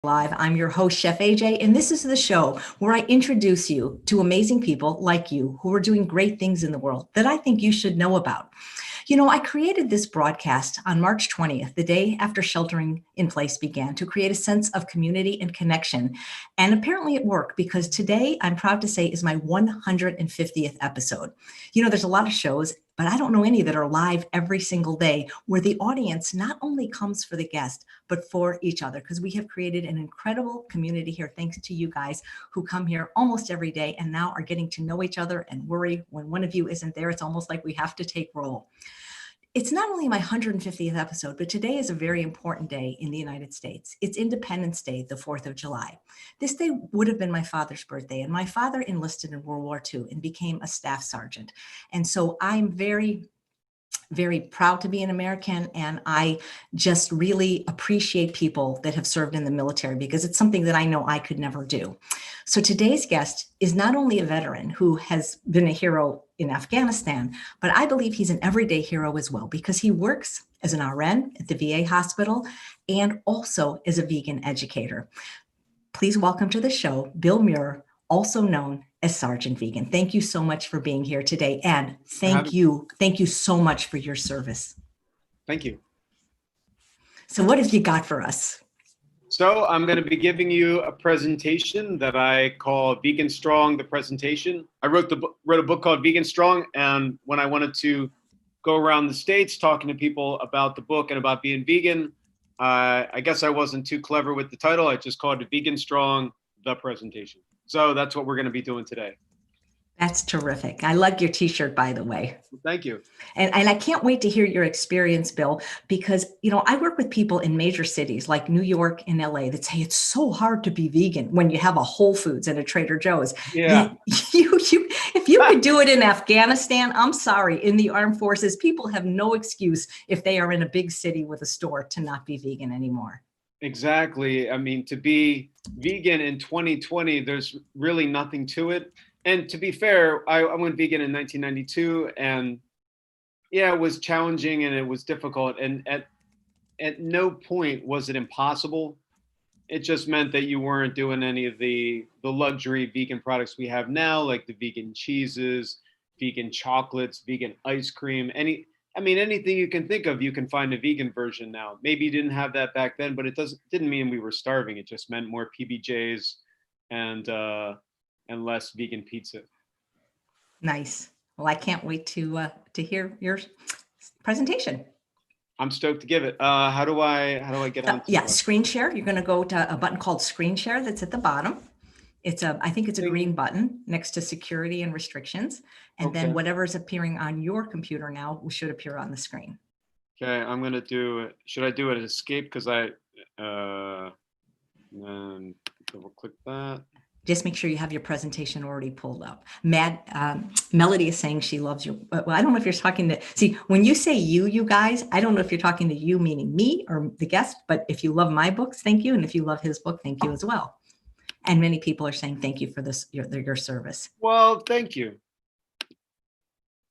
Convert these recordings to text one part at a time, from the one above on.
Live. I'm your host, Chef AJ, and this is the show where I introduce you to amazing people like you who are doing great things in the world that I think you should know about. You know, I created this broadcast on March 20th, the day after sheltering in place began, to create a sense of community and connection. And apparently it worked because today, I'm proud to say, is my 150th episode. You know, there's a lot of shows, but I don't know any that are live every single day where the audience not only comes for the guest, but for each other, because we have created an incredible community here, thanks to you guys who come here almost every day and now are getting to know each other and worry when one of you isn't there. It's almost like we have to take roll. It's not only my 150th episode, but today is a very important day in the United States. It's Independence Day, the 4th of July. This day would have been my father's birthday, and my father enlisted in World War II and became a staff sergeant. And so I'm very proud to be an American, and I just really appreciate people that have served in the military because it's something that I know I could never do. So today's guest is not only a veteran who has been a hero in Afghanistan, but I believe he's an everyday hero as well because he works as an RN at the VA hospital and also as a vegan educator. Please welcome to the show, Bill Muir, also known as Sgt Vegan. Thank you so much for being here today. And thank you so much for your service. Thank you. So what have you got for us? So I'm going to be giving you a presentation that I call Vegan Strong, the presentation. I wrote a book called Vegan Strong, and when I wanted to go around the States talking to people about the book and about being vegan, I guess I wasn't too clever with the title. I just called it Vegan Strong, the presentation. So that's what we're going to be doing today. That's terrific. I love your t-shirt, by the way. Thank you. And I can't wait to hear your experience, Bill, because, you know, I work with people in major cities like New York and LA that say it's so hard to be vegan when you have a Whole Foods and a Trader Joe's. Yeah. If you could do it in Afghanistan, I'm sorry, in the armed forces, people have no excuse if they are in a big city with a store to not be vegan anymore. Exactly. I mean, to be vegan in 2020, there's really nothing to it. And to be fair, I went vegan in 1992, and yeah, it was challenging and it was difficult. And at no point was it impossible. It just meant that you weren't doing any of the luxury vegan products we have now, like the vegan cheeses, vegan chocolates, vegan ice cream, anything you can think of, you can find a vegan version now. Maybe you didn't have that back then, but it didn't mean we were starving. It just meant more PBJs and less vegan pizza. Nice. Well, I can't wait to hear your presentation. I'm stoked to give it. How do I get on? Screen share. You're going to go to a button called screen share that's at the bottom. I think it's a green button next to security and restrictions. And then whatever is appearing on your computer now should appear on the screen. Okay, I'm going to do it. Should I do it escape? Because then double click that. Just make sure you have your presentation already pulled up. Melody is saying she loves you. Well, I don't know if you're talking to, see, when you say you guys, I don't know if you're talking to you, meaning me or the guest, but if you love my books, thank you. And if you love his book, thank you as well. And many people are saying, thank you for this, your service. Well, thank you.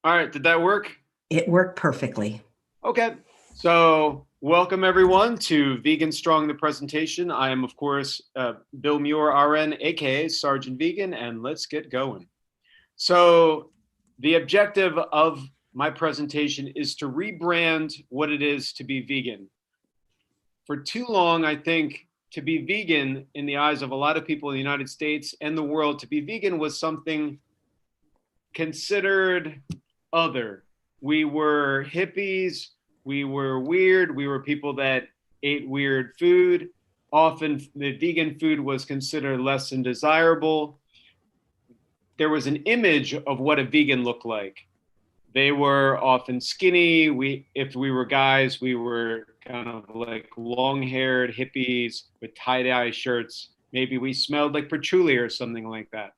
All right, did that work? It worked perfectly. Okay, so welcome everyone to Vegan Strong, the presentation. I am, of course, Bill Muir, RN, a.k.a. Sgt Vegan, and let's get going. So the objective of my presentation is to rebrand what it is to be vegan. For too long, I think to be vegan in the eyes of a lot of people in the United States and the world, to be vegan was something considered other. We were hippies. We were weird. We were people that ate weird food. Often the vegan food was considered less than desirable. There was an image of what a vegan looked like. They were often skinny. If we were guys, we were kind of like long-haired hippies with tie-dye shirts. Maybe we smelled like patchouli or something like that.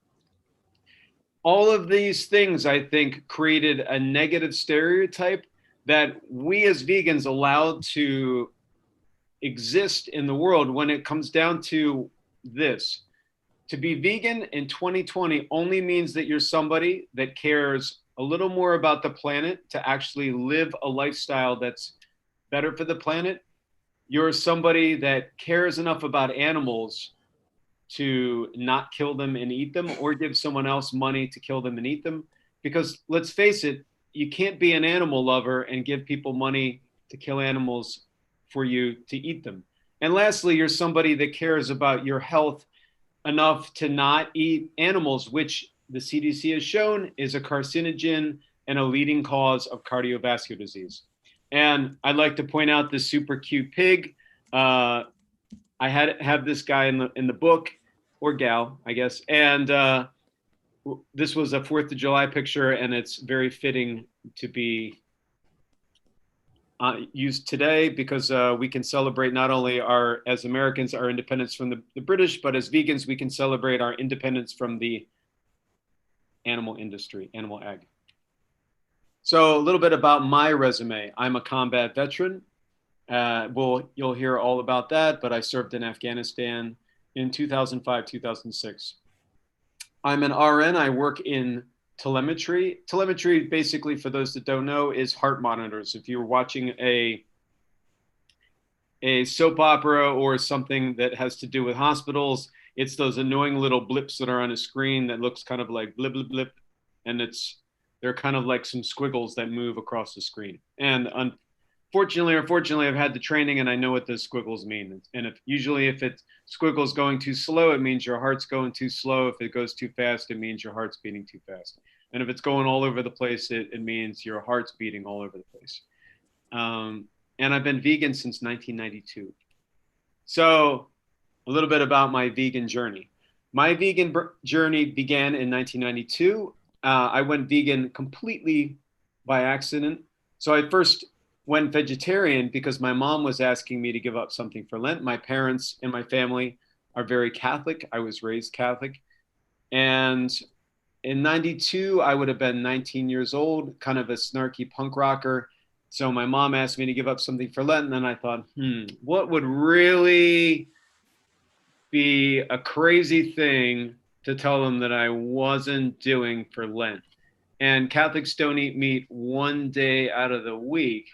All of these things, I think, created a negative stereotype that we as vegans allowed to exist in the world when it comes down to this. To be vegan in 2020 only means that you're somebody that cares a little more about the planet, to actually live a lifestyle that's better for the planet, you're somebody that cares enough about animals to not kill them and eat them, or give someone else money to kill them and eat them. Because let's face it, you can't be an animal lover and give people money to kill animals for you to eat them. And lastly, you're somebody that cares about your health enough to not eat animals, which the CDC has shown is a carcinogen and a leading cause of cardiovascular disease. And I'd like to point out this super cute pig. I have this guy in the book, or gal, I guess, and this was a 4th of July picture, and it's very fitting to be used today because we can celebrate not only as Americans, our independence from the British, but as vegans, we can celebrate our independence from the animal industry, animal ag. So a little bit about my resume. I'm a combat veteran. You'll hear all about that, but I served in Afghanistan in 2005, 2006. I'm an RN. I work in telemetry. Telemetry, basically, for those that don't know, is heart monitors. If you're watching a soap opera or something that has to do with hospitals, it's those annoying little blips that are on a screen that looks kind of like blip, blip, blip. And they're kind of like some squiggles that move across the screen. And fortunately or fortunately, I've had the training and I know what those squiggles mean. And usually if it's squiggles going too slow, it means your heart's going too slow. If it goes too fast, it means your heart's beating too fast. And if it's going all over the place, it means your heart's beating all over the place. And I've been vegan since 1992. So a little bit about my vegan journey. My vegan journey began in 1992. I went vegan completely by accident. So I first went vegetarian because my mom was asking me to give up something for Lent. My parents and my family are very Catholic. I was raised Catholic. And in 92, I would have been 19 years old, kind of a snarky punk rocker. So my mom asked me to give up something for Lent. And then I thought, what would really be a crazy thing to tell them that I wasn't doing for Lent? And Catholics don't eat meat one day out of the week.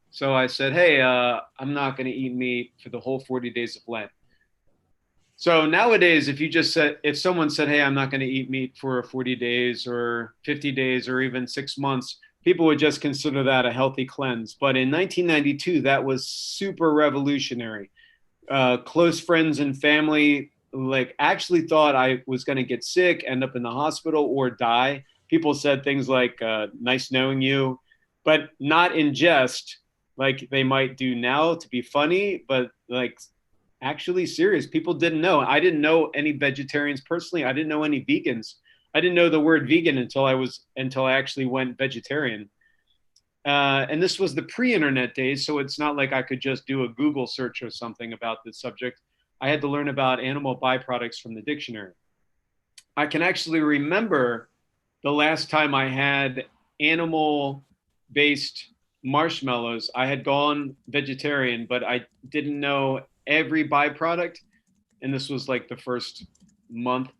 So I said, hey, I'm not going to eat meat for the whole 40 days of Lent. So nowadays, if someone said, hey, I'm not going to eat meat for 40 days or 50 days or even 6 months, people would just consider that a healthy cleanse. But in 1992, that was super revolutionary. Close friends and family actually thought I was going to get sick, end up in the hospital, or die. People said things like, nice knowing you, but not in jest like they might do now to be funny, but actually serious. People didn't know. I didn't know any vegetarians personally. I didn't know any vegans. I didn't know the word vegan until I actually went vegetarian. And this was the pre-internet days, so it's not like I could just do a Google search or something about this subject. I had to learn about animal byproducts from the dictionary. I can actually remember the last time I had animal-based marshmallows. I had gone vegetarian, but I didn't know every byproduct. And this was like the first month.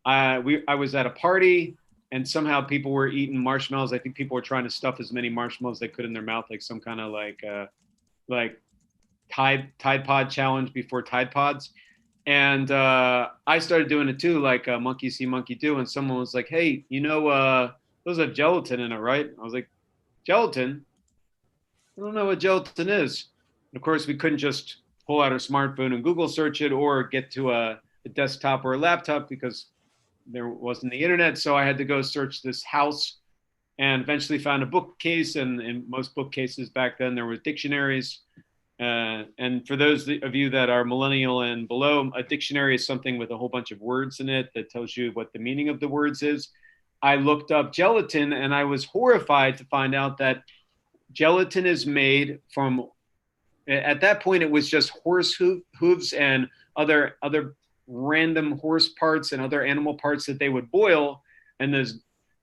I was at a party and somehow people were eating marshmallows. I think people were trying to stuff as many marshmallows as they could in their mouth, like some kind of like Tide Pod challenge before Tide Pods. And I started doing it too, like monkey see, monkey do. And someone was like, hey, those have gelatin in it, right? I was like, gelatin? I don't know what gelatin is. And of course, we couldn't just pull out our smartphone and Google search it or get to a desktop or a laptop because there wasn't the internet. So I had to go search this house and eventually found a bookcase. And in most bookcases back then, there were dictionaries. And for those of you that are millennial and below, a dictionary is something with a whole bunch of words in it that tells you what the meaning of the words is. I looked up gelatin and I was horrified to find out that gelatin is made from, at that point, it was just horse hooves and other random horse parts and other animal parts that they would boil. And this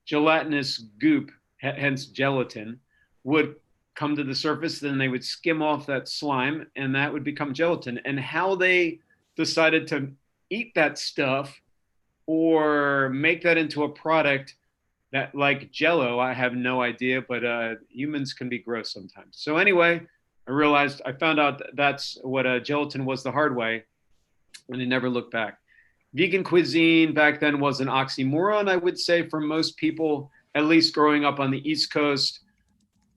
gelatinous goop, hence gelatin, would come to the surface. Then they would skim off that slime and that would become gelatin. And how they decided to eat that stuff or make that into a product that like Jello, I have no idea, but humans can be gross sometimes. So anyway, I found out that's what gelatin was the hard way, and I never looked back. Vegan cuisine back then was an oxymoron, I would say, for most people, at least growing up on the East Coast.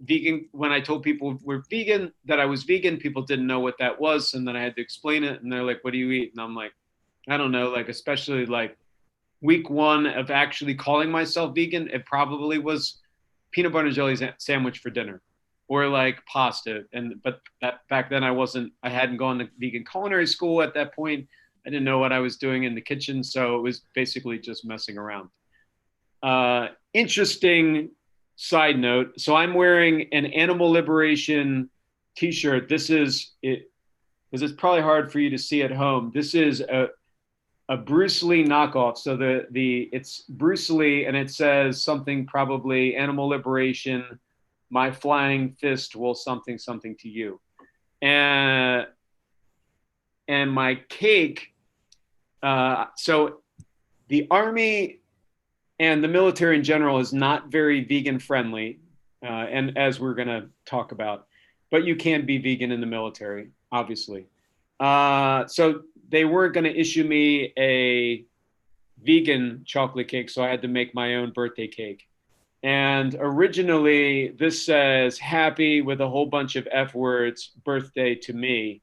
Vegan, when I told people we're vegan, that I was vegan, people didn't know what that was. And then I had to explain it. And they're like, what do you eat? And I'm like, I don't know. Like, especially like week one of actually calling myself vegan, it probably was peanut butter and jelly sandwich for dinner or like pasta. But that back then I hadn't gone to vegan culinary school at that point. I didn't know what I was doing in the kitchen. So it was basically just messing around. Interesting side note. So I'm wearing an animal liberation t-shirt. This is it, because it's probably hard for you to see at home. This is a Bruce Lee knockoff. So it's Bruce Lee, and it says something probably animal liberation. My flying fist will something to you, and my cake. So the army and the military in general is not very vegan friendly, and as we're going to talk about, but you can be vegan in the military, obviously. So they weren't going to issue me a vegan chocolate cake, so I had to make my own birthday cake. And originally, this says happy with a whole bunch of F words, birthday to me.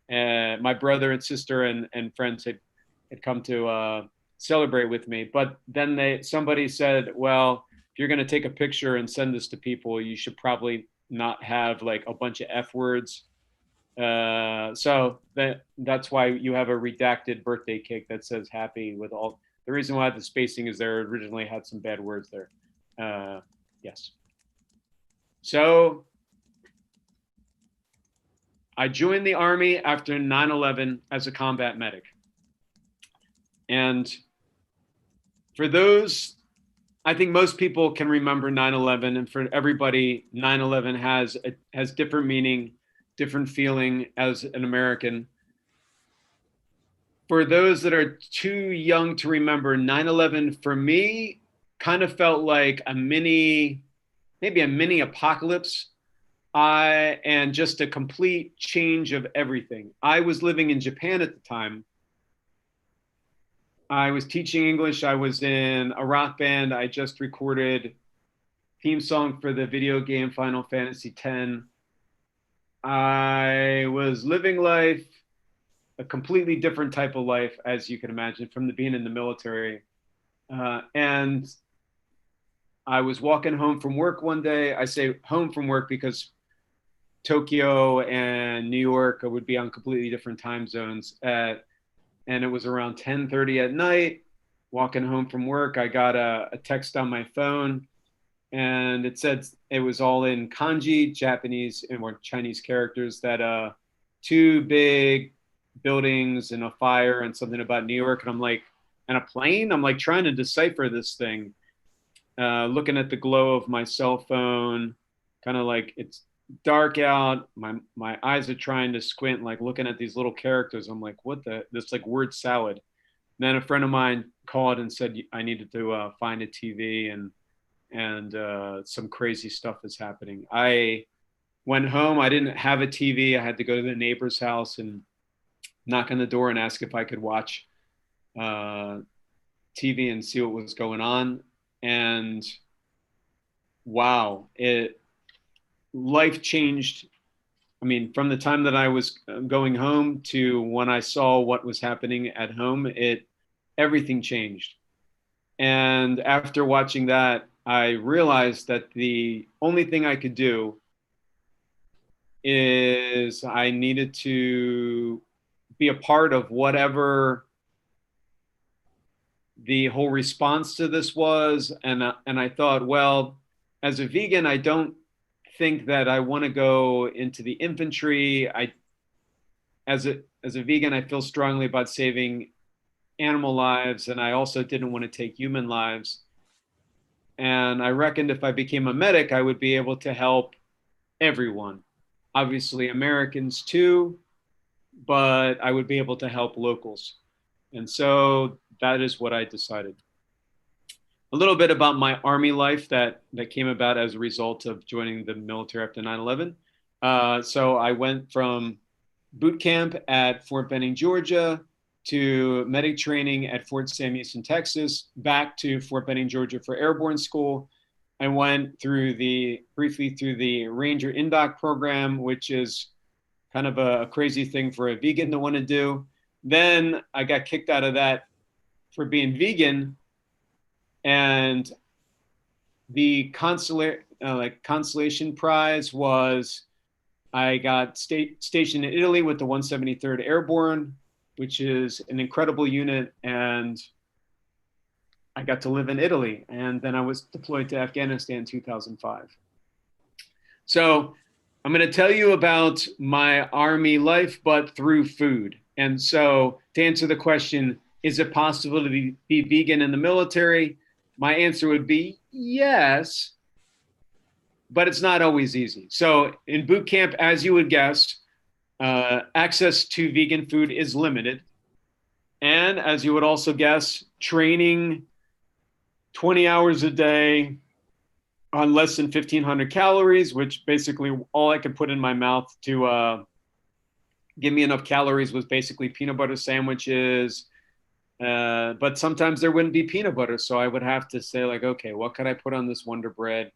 My brother and sister and friends had come to celebrate with me. But then somebody said, well, if you're going to take a picture and send this to people, you should probably not have like a bunch of F words. So that's why you have a redacted birthday cake that says happy with all. The reason why the spacing is there originally had some bad words there. Yes. So I joined the Army after 9/11 as a combat medic. And for those, I think most people can remember 9/11, and for everybody, 9/11 has different meaning, different feeling as an American. For those that are too young to remember, 9/11 for me kind of felt like maybe a mini apocalypse, and just a complete change of everything. I was living in Japan at the time. I was teaching English. I was in a rock band. I just recorded theme song for the video game Final Fantasy X. I was living life, a completely different type of life, as you can imagine, from being in the military. And I was walking home from work one day. I say home from work because Tokyo and New York would be on completely different time zones. And it was around 10:30 at night, walking home from work. I got a text on my phone, and it said it was all in kanji, Japanese or Chinese characters, that two big buildings and a fire and something about New York. And I'm like, and a plane? I'm like trying to decipher this thing, looking at the glow of my cell phone, kind of like it's dark out. My eyes are trying to squint, like looking at these little characters. I'm like, what this like word salad. And then a friend of mine called and said I needed to find a TV, and some crazy stuff is happening. I went home. I didn't have a TV. I had to go to the neighbor's house and knock on the door and ask if I could watch TV and see what was going on. And wow, life changed. I mean, from the time that I was going home to when I saw what was happening at home, everything changed. And after watching that, I realized that the only thing I could do is I needed to be a part of whatever the whole response to this was. And I thought, well, as a vegan, I don't think that I want to go into the infantry. As a vegan, I feel strongly about saving animal lives, and I also didn't want to take human lives. And I reckoned if I became a medic, I would be able to help everyone, obviously Americans too, but I would be able to help locals. And so that is what I decided. A little bit about my Army life that came about as a result of joining the military after 9/11. So I went from boot camp at Fort Benning, Georgia, to medic training at Fort Sam Houston, Texas, back to Fort Benning, Georgia for airborne school. I went briefly through the Ranger Indoc program, which is kind of a crazy thing for a vegan to want to do. Then I got kicked out of that for being vegan, and the consolation prize was I got stationed in Italy with the 173rd Airborne, which is an incredible unit, and I got to live in Italy. And then I was deployed to Afghanistan in 2005. So I'm going to tell you about my Army life, but through food. And so to answer the question, is it possible to be vegan in the military? My answer would be yes, but it's not always easy. So in boot camp, as you would guess, access to vegan food is limited. And as you would also guess, training 20 hours a day on less than 1,500 calories, which basically all I could put in my mouth to give me enough calories was basically peanut butter sandwiches. But sometimes there wouldn't be peanut butter. So I would have to say like, okay, what could I put on this Wonder Bread?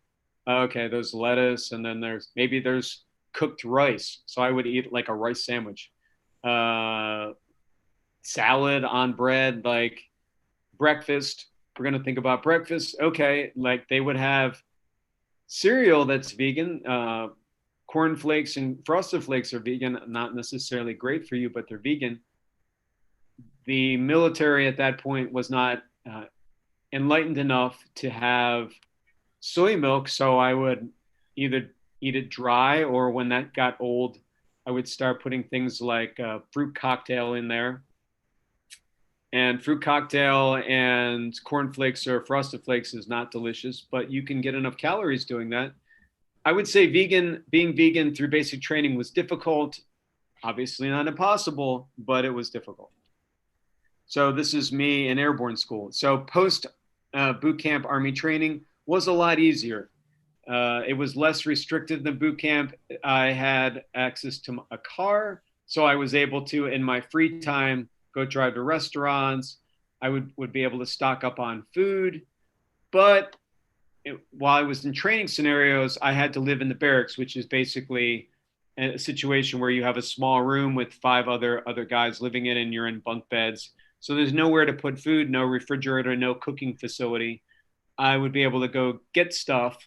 Okay, there's lettuce, and then there's cooked rice. So I would eat like a rice sandwich. Salad on bread, like breakfast. We're going to think about breakfast. Okay, like they would have cereal that's vegan. Corn flakes and frosted flakes are vegan, not necessarily great for you, but they're vegan. The military at that point was not enlightened enough to have soy milk, so I would either eat it dry, or when that got old, I would start putting things like fruit cocktail in there. And fruit cocktail and cornflakes or frosted flakes is not delicious, but you can get enough calories doing that. I would say being vegan through basic training was difficult. Obviously not impossible, but it was difficult. So this is me in airborne school. So post boot camp Army training was a lot easier. It was less restrictive than boot camp. I had access to a car, so I was able to, in my free time, go drive to restaurants. I would be able to stock up on food. But while I was in training scenarios, I had to live in the barracks, which is basically a situation where you have a small room with 5 other guys living in, and you're in bunk beds. So there's nowhere to put food, no refrigerator, no cooking facility. I would be able to go get stuff,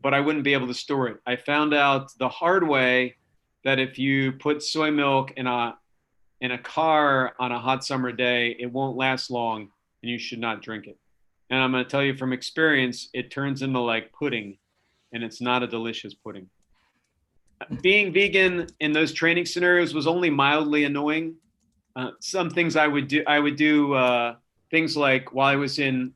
but I wouldn't be able to store it. I found out the hard way that if you put soy milk in a car on a hot summer day, it won't last long, and you should not drink it. And I'm going to tell you from experience, it turns into like pudding, and it's not a delicious pudding. Being vegan in those training scenarios was only mildly annoying. Some things I would do things like while I was in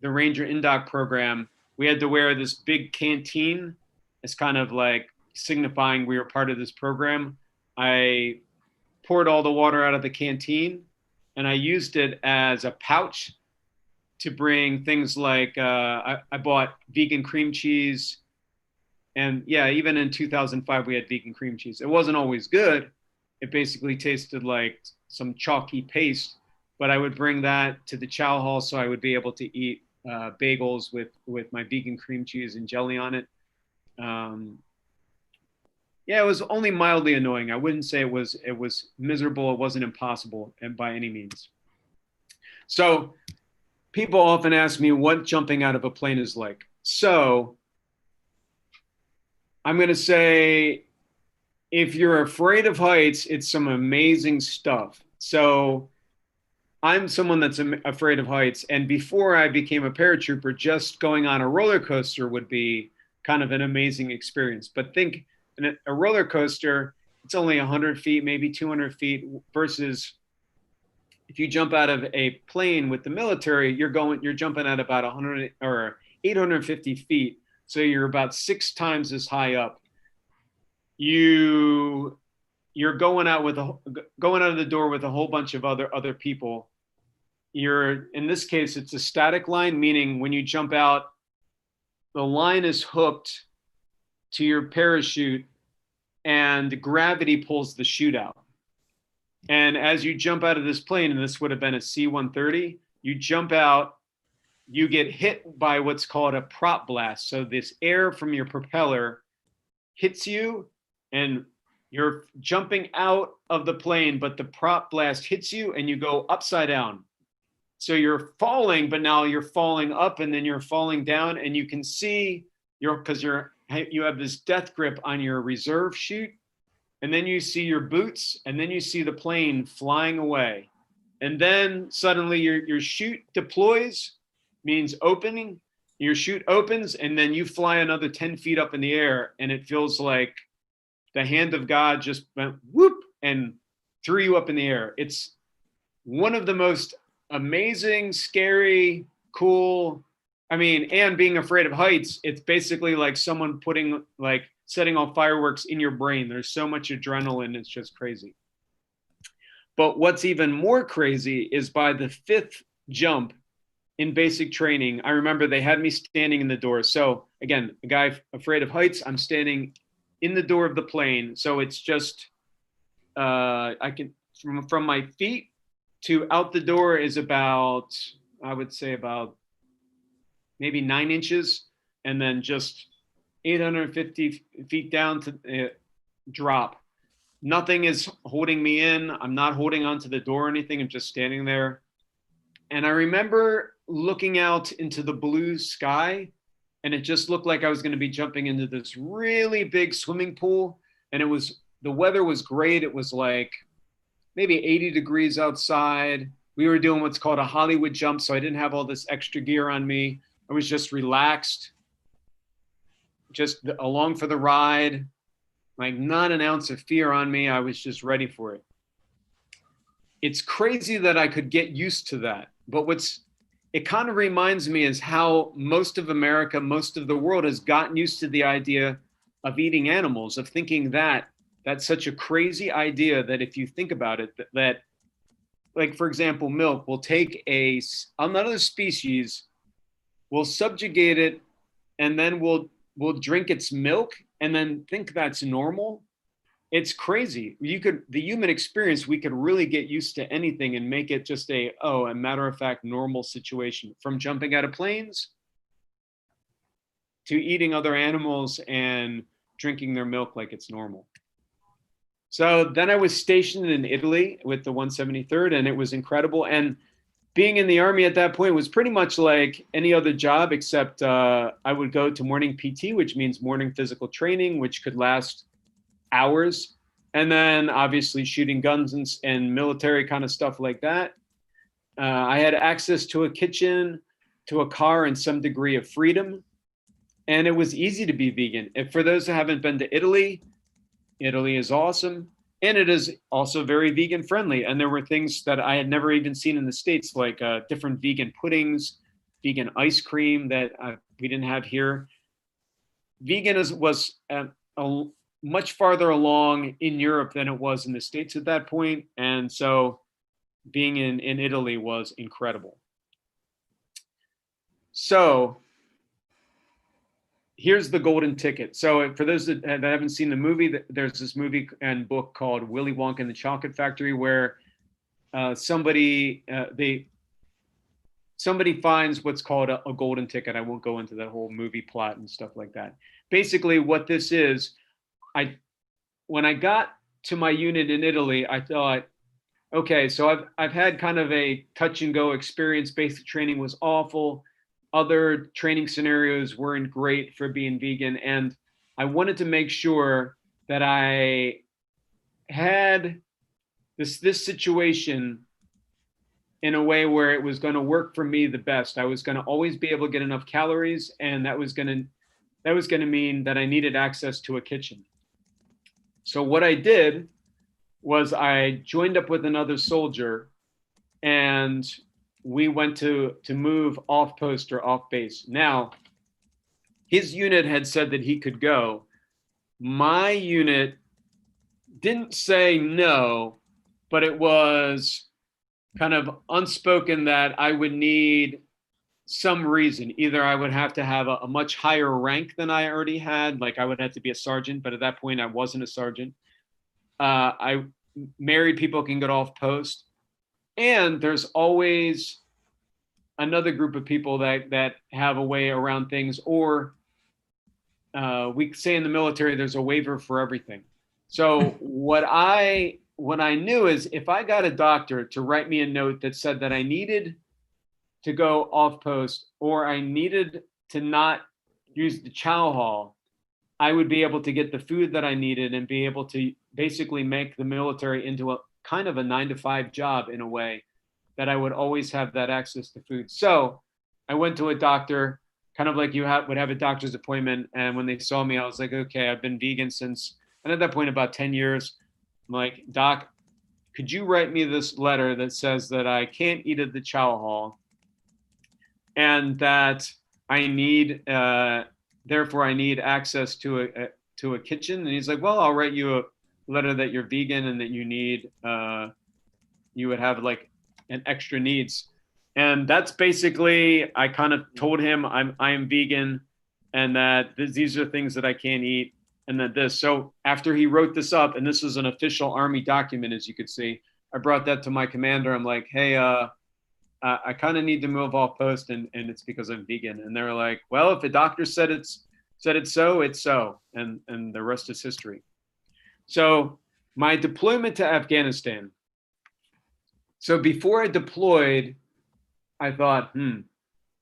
the Ranger Indoc program, we had to wear this big canteen as kind of like signifying we were part of this program. I poured all the water out of the canteen, and I used it as a pouch to bring things like I bought vegan cream cheese. And yeah, even in 2005, we had vegan cream cheese. It wasn't always good. It basically tasted like some chalky paste, but I would bring that to the chow hall so I would be able to eat bagels with my vegan cream cheese and jelly on it. Yeah, it was only mildly annoying. I wouldn't say it was miserable. It wasn't impossible, and by any means. So people often ask me what jumping out of a plane is like. So I'm going to say, if you're afraid of heights, it's some amazing stuff. So I'm someone that's afraid of heights. And before I became a paratrooper, just going on a roller coaster would be kind of an amazing experience. But think a roller coaster, it's only 100 feet, maybe 200 feet, versus if you jump out of a plane with the military, you're jumping at about 100 or 850 feet. So you're about 6 times as high up. You're going out of the door with a whole bunch of other people. In this case, it's a static line, meaning when you jump out, the line is hooked to your parachute, and gravity pulls the chute out. And as you jump out of this plane, and this would have been a C-130, you jump out, you get hit by what's called a prop blast. So this air from your propeller hits you, and you're jumping out of the plane, but the prop blast hits you and you go upside down. So you're falling, but now you're falling up, and then you're falling down, and you can see because you have this death grip on your reserve chute, and then you see your boots, and then you see the plane flying away. And then suddenly your chute deploys, means opening, your chute opens, and then you fly another 10 feet up in the air, and it feels like the hand of God just went whoop and threw you up in the air. It's one of the most amazing, scary, cool, and being afraid of heights, it's basically like someone setting off fireworks in your brain. There's so much adrenaline, it's just crazy. But what's even more crazy is by the 5th jump in basic training, I remember they had me standing in the door. So again, a guy afraid of heights, I'm standing in the door of the plane. So it's just, I can, from my feet to out the door is about, I would say about maybe 9 inches, and then just 850 feet down to drop. Nothing is holding me in. I'm not holding onto the door or anything. I'm just standing there. And I remember looking out into the blue sky, and it just looked like I was going to be jumping into this really big swimming pool. And the weather was great. It was like maybe 80 degrees outside. We were doing what's called a Hollywood jump, so I didn't have all this extra gear on me. I was just relaxed, just along for the ride, like not an ounce of fear on me. I was just ready for it. It's crazy that I could get used to that. But it kind of reminds me is how most of America, most of the world has gotten used to the idea of eating animals, of thinking that that's such a crazy idea that if you think about it, that like, for example, milk, we'll take another species, we'll subjugate it, and then we'll drink its milk and then think that's normal. It's crazy. The human experience, we could really get used to anything and make it just a matter of fact, normal situation, from jumping out of planes to eating other animals and drinking their milk like it's normal. So then I was stationed in Italy with the 173rd, and it was incredible. And being in the Army at that point was pretty much like any other job, except I would go to morning PT, which means morning physical training, which could last hours. And then obviously shooting guns and military kind of stuff like that. I had access to a kitchen, to a car, and some degree of freedom. And it was easy to be vegan. And for those who haven't been to Italy, Italy is awesome. And it is also very vegan friendly. And there were things that I had never even seen in the States, like different vegan puddings, vegan ice cream that we didn't have here. Vegan was much farther along in Europe than it was in the States at that point. And so being in Italy was incredible. So here's the golden ticket. So for those that haven't seen the movie, there's this movie and book called Willy Wonka and the Chocolate Factory, where somebody finds what's called a golden ticket. I won't go into that whole movie plot and stuff like that. Basically what this is, when I got to my unit in Italy, I thought, okay, so I've had kind of a touch and go experience. Basic training was awful. Other training scenarios weren't great for being vegan. And I wanted to make sure that I had this situation in a way where it was going to work for me the best. I was going to always be able to get enough calories, and that was going to mean that I needed access to a kitchen. So what I did was I joined up with another soldier, and we went to move off post or off base. Now, his unit had said that he could go. My unit didn't say no, but it was kind of unspoken that I would need some reason. Either I would have to have a much higher rank than I already had, like I would have to be a sergeant, but at that point I wasn't a sergeant. I Married people can get off post, and there's always another group of people that have a way around things, or we say in the military, there's a waiver for everything. So what I knew is if I got a doctor to write me a note that said that I needed to go off post or I needed to not use the chow hall, I would be able to get the food that I needed and be able to basically make the military into a kind of a 9-to-5 job in a way that I would always have that access to food. So I went to a doctor, kind of like you would have a doctor's appointment. And when they saw me, I was like, okay, I've been vegan since, and at that point, about 10 years. I'm like, Doc, could you write me this letter that says that I can't eat at the chow hall and that I need, therefore I need access to a kitchen? And he's like, well, I'll write you a letter that you're vegan and that you need, you would have like an extra needs. And that's basically, I kind of told him I am vegan and that these are things that I can't eat and that this. So after he wrote this up, and this is an official Army document, as you could see, I brought that to my commander. I'm like, hey, I kind of need to move off post and it's because I'm vegan. And they're like, well, if the doctor said it's so, it's so. And the rest is history. So my deployment to Afghanistan. So before I deployed, I thought,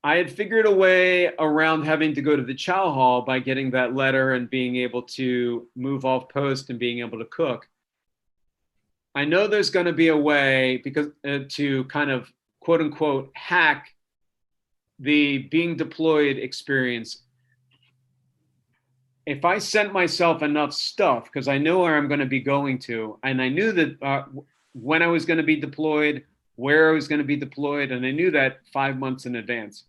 I had figured a way around having to go to the chow hall by getting that letter and being able to move off post and being able to cook. I know there's going to be a way because to kind of quote unquote hack the being deployed experience. If I sent myself enough stuff, because I know where I'm going to be going to, and I knew that when I was going to be deployed, where I was going to be deployed, and I knew that 5 months in advance.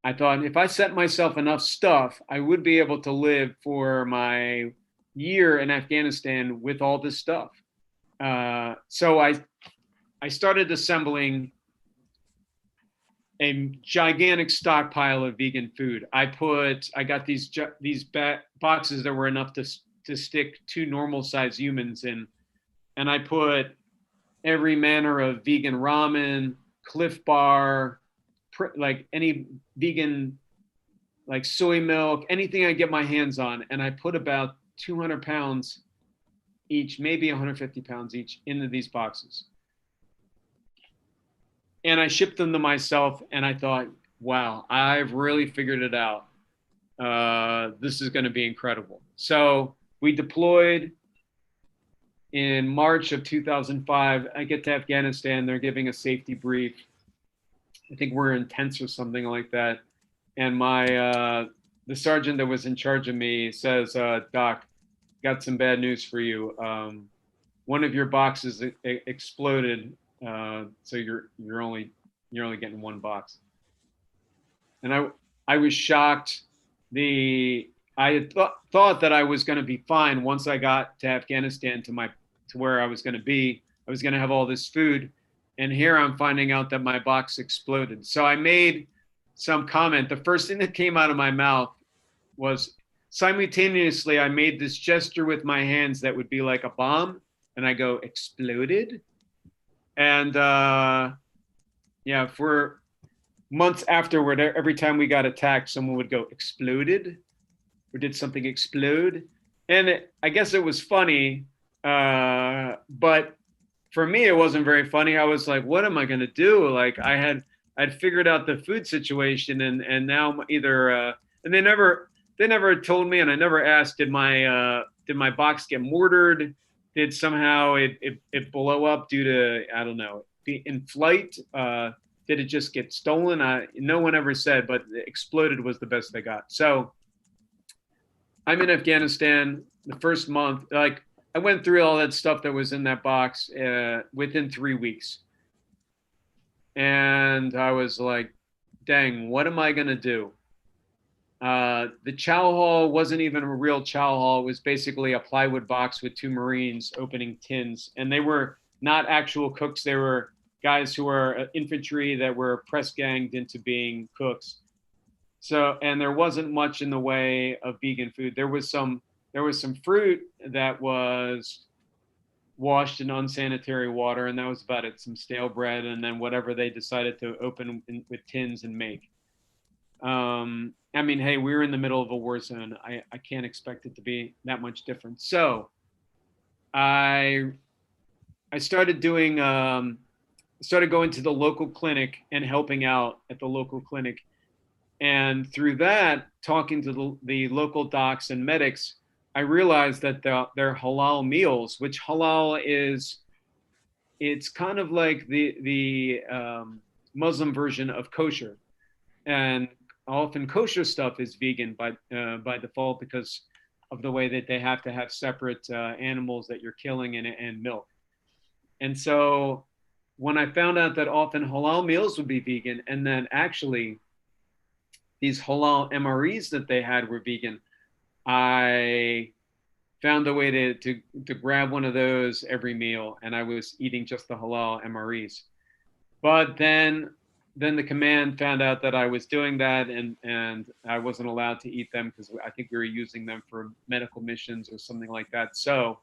I thought if I sent myself enough stuff, I would be able to live for my year in Afghanistan with all this stuff. So I started assembling a gigantic stockpile of vegan food. I got these boxes that were enough to stick 2 normal size humans in, and I put every manner of vegan ramen, Cliff Bar, like any vegan, like soy milk, anything I get my hands on. And I put about 200 pounds each, maybe 150 pounds each into these boxes. And I shipped them to myself. And I thought, wow, I've really figured it out. This is going to be incredible. So we deployed in March of 2005. I get to Afghanistan. They're giving a safety brief. I think we're in tents or something like that. And the sergeant that was in charge of me says, Doc, got some bad news for you. One of your boxes exploded. So you're only getting 1 box. And I was shocked. I had thought that I was going to be fine once I got to Afghanistan to where I was going to be. I was going to have all this food. And here I'm finding out that my box exploded. So I made some comment. The first thing that came out of my mouth was simultaneously, I made this gesture with my hands that would be like a bomb. And I go, exploded? And yeah, for months afterward, every time we got attacked, someone would go, exploded? Or did something explode? And I guess it was funny, but for me, it wasn't very funny. I was like, what am I going to do? Like I'd figured out the food situation and now either, and they never told me, and I never asked, did my box get mortared? Did somehow it blow up due to, I don't know, in flight? Did it just get stolen? No one ever said, but exploded was the best they got. So I'm in Afghanistan the first month, like I went through all that stuff that was in that box within 3 weeks. And I was like, dang, what am I going to do? The chow hall wasn't even a real chow hall. It was basically a plywood box with 2 Marines opening tins. And they were not actual cooks. They were guys who are infantry that were press ganged into being cooks. So, and there wasn't much in the way of vegan food. There was some fruit that was washed in unsanitary water, and that was about it. Some stale bread, and then whatever they decided to open with tins and make. I mean, hey, we were in the middle of a war zone. I can't expect it to be that much different. So I started doing started going to the local clinic and helping out at the local clinic. And through that, talking to the local docs and medics, I realized that their halal meals, which halal is, it's kind of like the Muslim version of kosher, and often kosher stuff is vegan by default because of the way that they have to have separate animals that you're killing and milk. And so when I found out that often halal meals would be vegan, and then actually these halal MREs that they had were vegan, I found a way to grab one of those every meal, and I was eating just the halal MREs. But then the command found out that I was doing that, and I wasn't allowed to eat them because I think we were using them for medical missions or something like that. So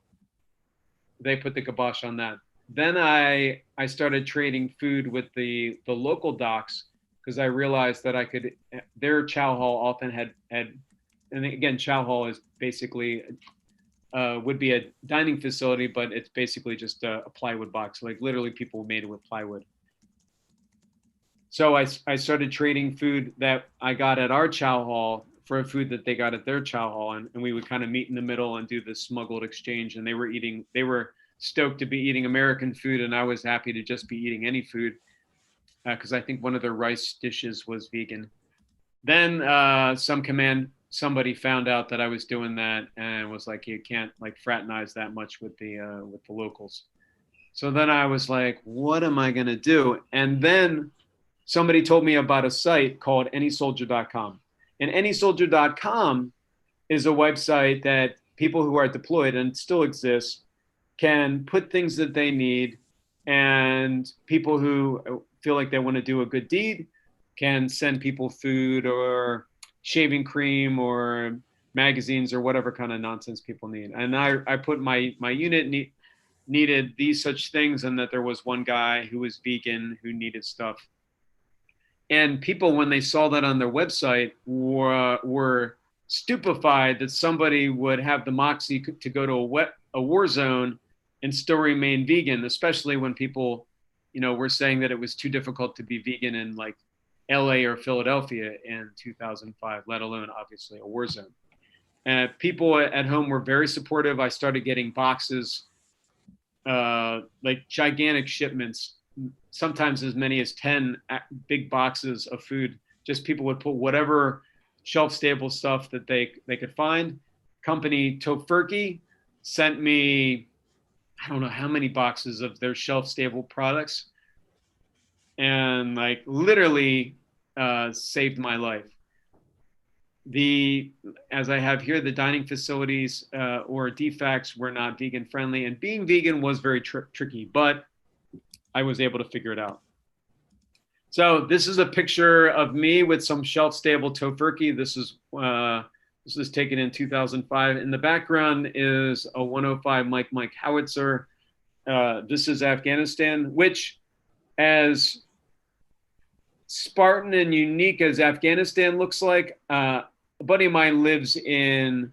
they put the kibosh on that. Then I started trading food with the local docs because I realized that I could. Their chow hall often had, and again, chow hall is basically would be a dining facility, but it's basically just a plywood box. Like literally, people made it with plywood. So I started trading food that I got at our chow hall for food that they got at their chow hall, and we would kind of meet in the middle and do this smuggled exchange. And they were stoked to be eating American food, and I was happy to just be eating any food because I think one of their rice dishes was vegan. Then somebody found out that I was doing that and was like, you can't like fraternize that much with the locals. So then I was like, what am I gonna do? And then somebody told me about a site called anysoldier.com. And anysoldier.com is a website that people who are deployed and still exists can put things that they need, and people who feel like they want to do a good deed can send people food or shaving cream or magazines or whatever kind of nonsense people need. And I put my unit needed these such things, and that there was one guy who was vegan who needed stuff. And people, when they saw that on their website, were stupefied that somebody would have the moxie to go to a war zone and still remain vegan, especially when people, were saying that it was too difficult to be vegan in like LA or Philadelphia in 2005, let alone obviously a war zone. People at home were very supportive. I started getting boxes, like gigantic shipments, sometimes as many as 10 big boxes of food. Just people would put whatever shelf stable stuff that they could find. Company Tofurky sent me, I don't know how many boxes of their shelf stable products, and like literally saved my life. As I have here, the dining facilities or defects were not vegan friendly, and being vegan was very tricky, but I was able to figure it out. So this is a picture of me with some shelf-stable Tofurky. This is taken in 2005. In the background is a 105 Mike howitzer. This is Afghanistan, which, as Spartan and unique as Afghanistan looks like, a buddy of mine lives in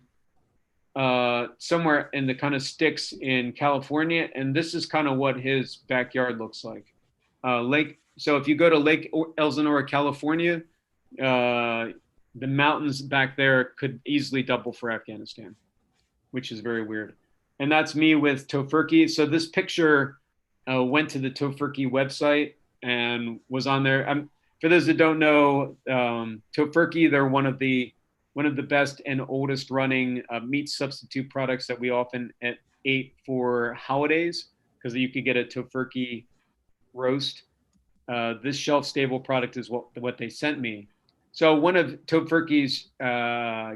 somewhere in the kind of sticks in California, and this is kind of what his backyard looks like. So if you go to Lake Elsinore, California, the mountains back there could easily double for Afghanistan, which is very weird. And that's me with Tofurky. So this picture went to the Tofurky website and was on there. For those that don't know, Tofurky, they're one of the best and oldest running meat substitute products that we often ate for holidays, because you could get a Tofurky roast. This shelf stable product is what they sent me. So one of Tofurky's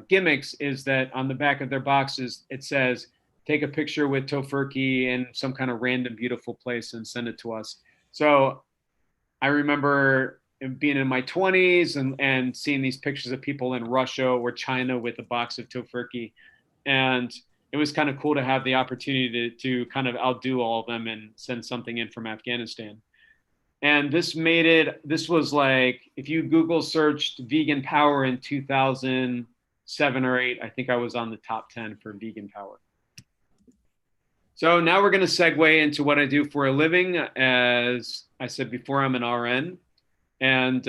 gimmicks is that on the back of their boxes, it says, take a picture with Tofurky in some kind of random beautiful place and send it to us. So I remember being in my 20s and seeing these pictures of people in Russia or China with a box of Tofurky. And it was kind of cool to have the opportunity to kind of outdo all of them and send something in from Afghanistan. And this was like, if you Google searched vegan power in 2007 or 8, I think I was on the top 10 for vegan power. So now we're going to segue into what I do for a living. As I said before, I'm an RN. And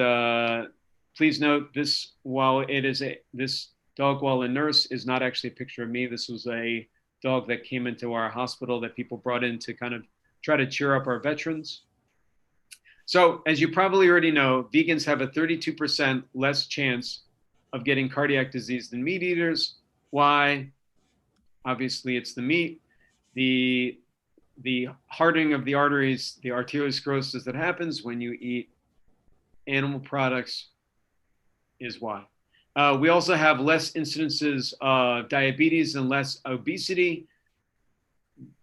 please note this, this dog, while a nurse, is not actually a picture of me. This was a dog that came into our hospital that people brought in to kind of try to cheer up our veterans. So as you probably already know, vegans have a 32% less chance of getting cardiac disease than meat eaters. Why? Obviously, it's the meat. The hardening of the arteries, the arteriosclerosis that happens when you eat animal products is why. We also have less incidences of diabetes and less obesity.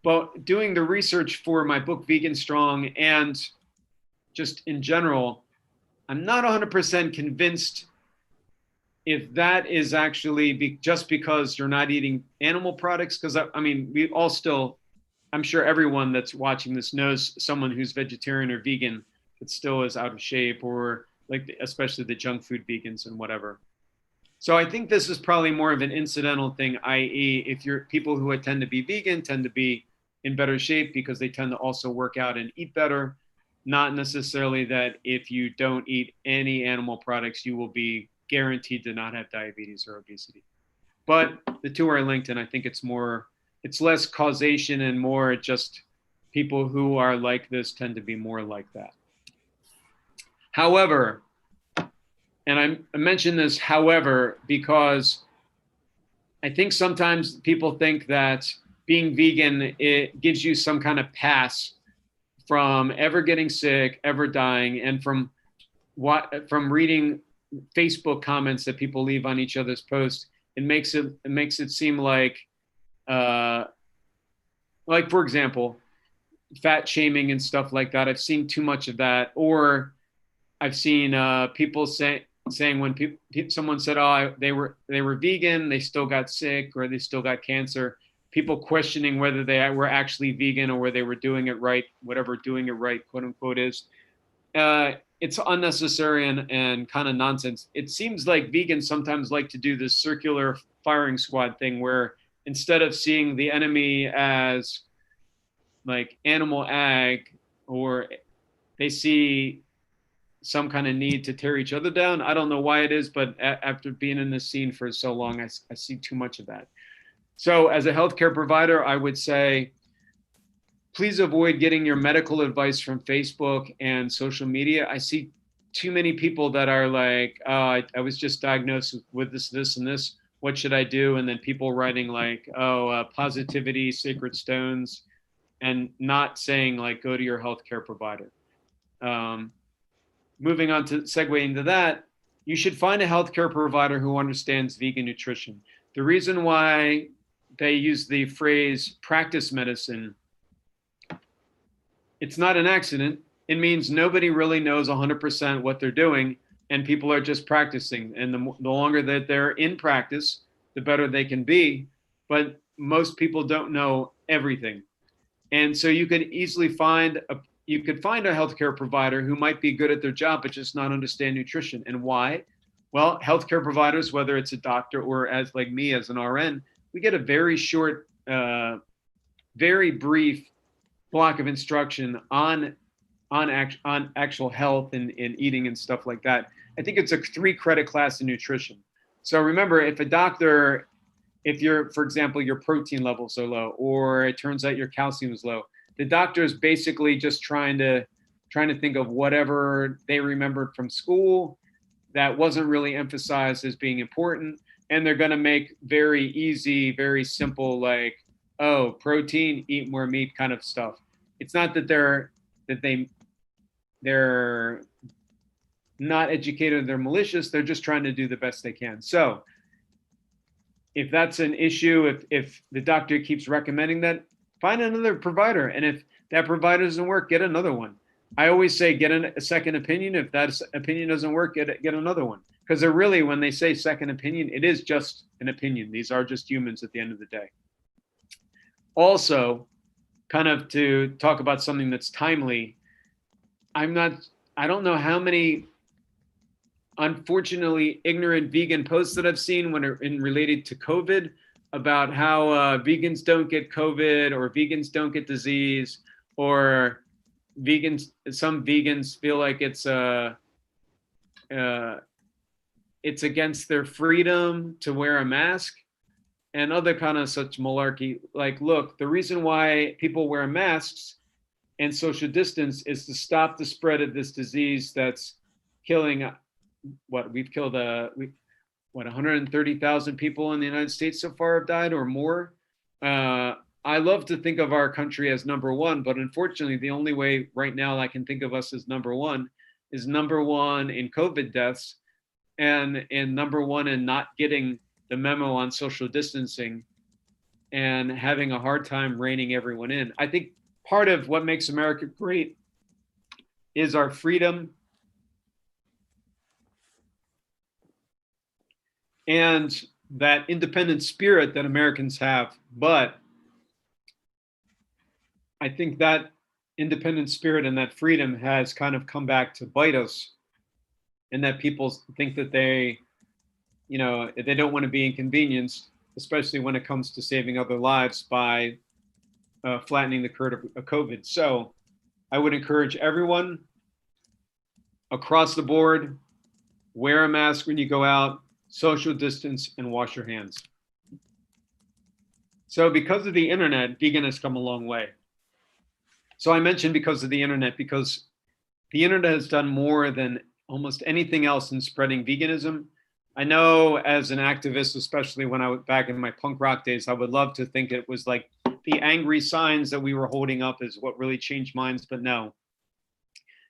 But doing the research for my book, Vegan Strong, and just in general, I'm not 100% convinced if that is actually just because you're not eating animal products. Because I mean, we all still, I'm sure everyone that's watching this knows someone who's vegetarian or vegan that still is out of shape, or like, especially the junk food vegans and whatever. So I think this is probably more of an incidental thing, i.e., if you're people who tend to be vegan tend to be in better shape because they tend to also work out and eat better. Not necessarily that if you don't eat any animal products, you will be guaranteed to not have diabetes or obesity. But the two are linked, and I think it's less causation and more just people who are like this tend to be more like that. However, and I mention this, however, because I think sometimes people think that being vegan, it gives you some kind of pass from ever getting sick, ever dying, and from reading Facebook comments that people leave on each other's posts. It makes it seem like for example, fat shaming and stuff like that. I've seen too much of that, or I've seen people saying when someone said, "Oh, they were vegan, they still got sick, or they still got cancer." People questioning whether they were actually vegan or whether they were doing it right, whatever doing it right, quote unquote, is. It's unnecessary and kind of nonsense. It seems like vegans sometimes like to do this circular firing squad thing where instead of seeing the enemy as like animal ag, or they see some kind of need to tear each other down. I don't know why it is, but after being in this scene for so long, I see too much of that. So as a healthcare provider, I would say, please avoid getting your medical advice from Facebook and social media. I see too many people that are like, oh, I was just diagnosed with this, and this. What should I do? And then people writing like, oh, positivity, sacred stones, and not saying like, go to your healthcare provider. Moving on to segue into that, you should find a healthcare provider who understands vegan nutrition. The reason why they use the phrase practice medicine, it's not an accident. It means nobody really knows 100% what they're doing, and people are just practicing. And the longer that they're in practice, the better they can be. But most people don't know everything. And so you could easily find a healthcare provider who might be good at their job, but just not understand nutrition. And why? Well, healthcare providers, whether it's a doctor or as like me as an RN, we get a very short, very brief block of instruction on actual health and eating and stuff like that. I think it's a 3-credit class in nutrition. So remember, if a doctor, if you're, for example, your protein levels are low, or it turns out your calcium is low, the doctor is basically just trying to think of whatever they remembered from school that wasn't really emphasized as being important, and they're going to make very easy, very simple, like, oh, protein, eat more meat kind of stuff. It's not that they're not educated, they're malicious, they're just trying to do the best they can. So if that's an issue, if the doctor keeps recommending that, find another provider. And if that provider doesn't work, get another one. I always say get a second opinion. If that opinion doesn't work, get another one. Because they're really, when they say second opinion, it is just an opinion. These are just humans at the end of the day. Also, kind of to talk about something that's timely, I don't know how many unfortunately ignorant vegan posts that I've seen when are in related to COVID about how vegans don't get COVID or vegans don't get disease, or some vegans feel like it's against their freedom to wear a mask, and other kind of such malarkey. Like, look, the reason why people wear masks and social distance is to stop the spread of this disease that's killing we've killed 130,000 people in the United States so far have died or more. I love to think of our country as number one, but unfortunately, the only way right now I can think of us as number one is number one in COVID deaths and number one in not getting the memo on social distancing and having a hard time reining everyone in. I think part of what makes America great is our freedom and that independent spirit that Americans have. But I think that independent spirit and that freedom has kind of come back to bite us, and that people think that they don't want to be inconvenienced, especially when it comes to saving other lives by flattening the curve of COVID. So I would encourage everyone across the board, wear a mask when you go out, social distance, and wash your hands. So because of the internet, vegan has come a long way. So I mentioned because of the internet, because the internet has done more than almost anything else in spreading veganism. I know as an activist, especially when I was back in my punk rock days, I would love to think it was like the angry signs that we were holding up is what really changed minds, but no.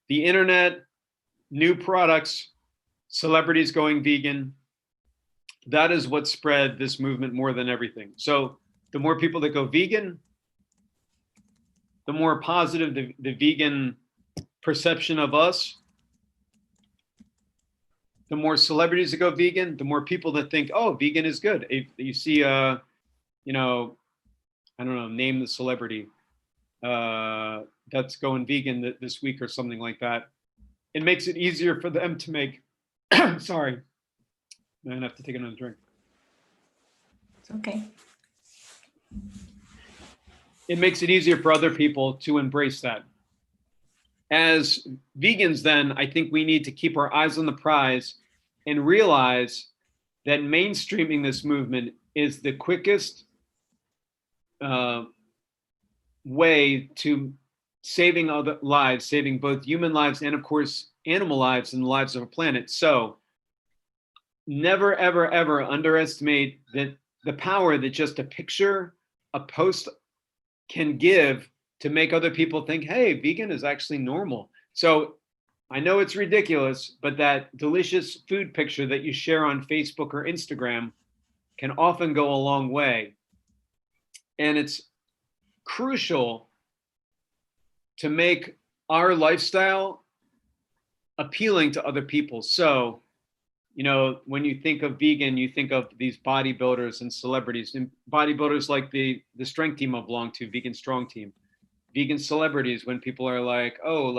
The internet, new products, celebrities going vegan, that is what spread this movement more than everything. So the more people that go vegan, the more positive the vegan perception of us. The more celebrities that go vegan, the more people that think, oh, vegan is good. If you see, I don't know, name the celebrity that's going vegan this week or something like that. It makes it easier for them to make, sorry, I'm gonna have to take another drink. It's okay. It makes it easier for other people to embrace that. As vegans, then, I think we need to keep our eyes on the prize and realize that mainstreaming this movement is the quickest way to saving other lives, saving both human lives and, of course, animal lives and the lives of our planet. So never, ever, ever underestimate the power that just a picture, a post can give to make other people think, hey, vegan is actually normal. So I know it's ridiculous, but that delicious food picture that you share on Facebook or Instagram can often go a long way. And it's crucial to make our lifestyle appealing to other people. So, when you think of vegan, you think of these bodybuilders and celebrities, and bodybuilders like the strength team I belong to, Vegan Strong Team. Vegan celebrities, when people are like, oh,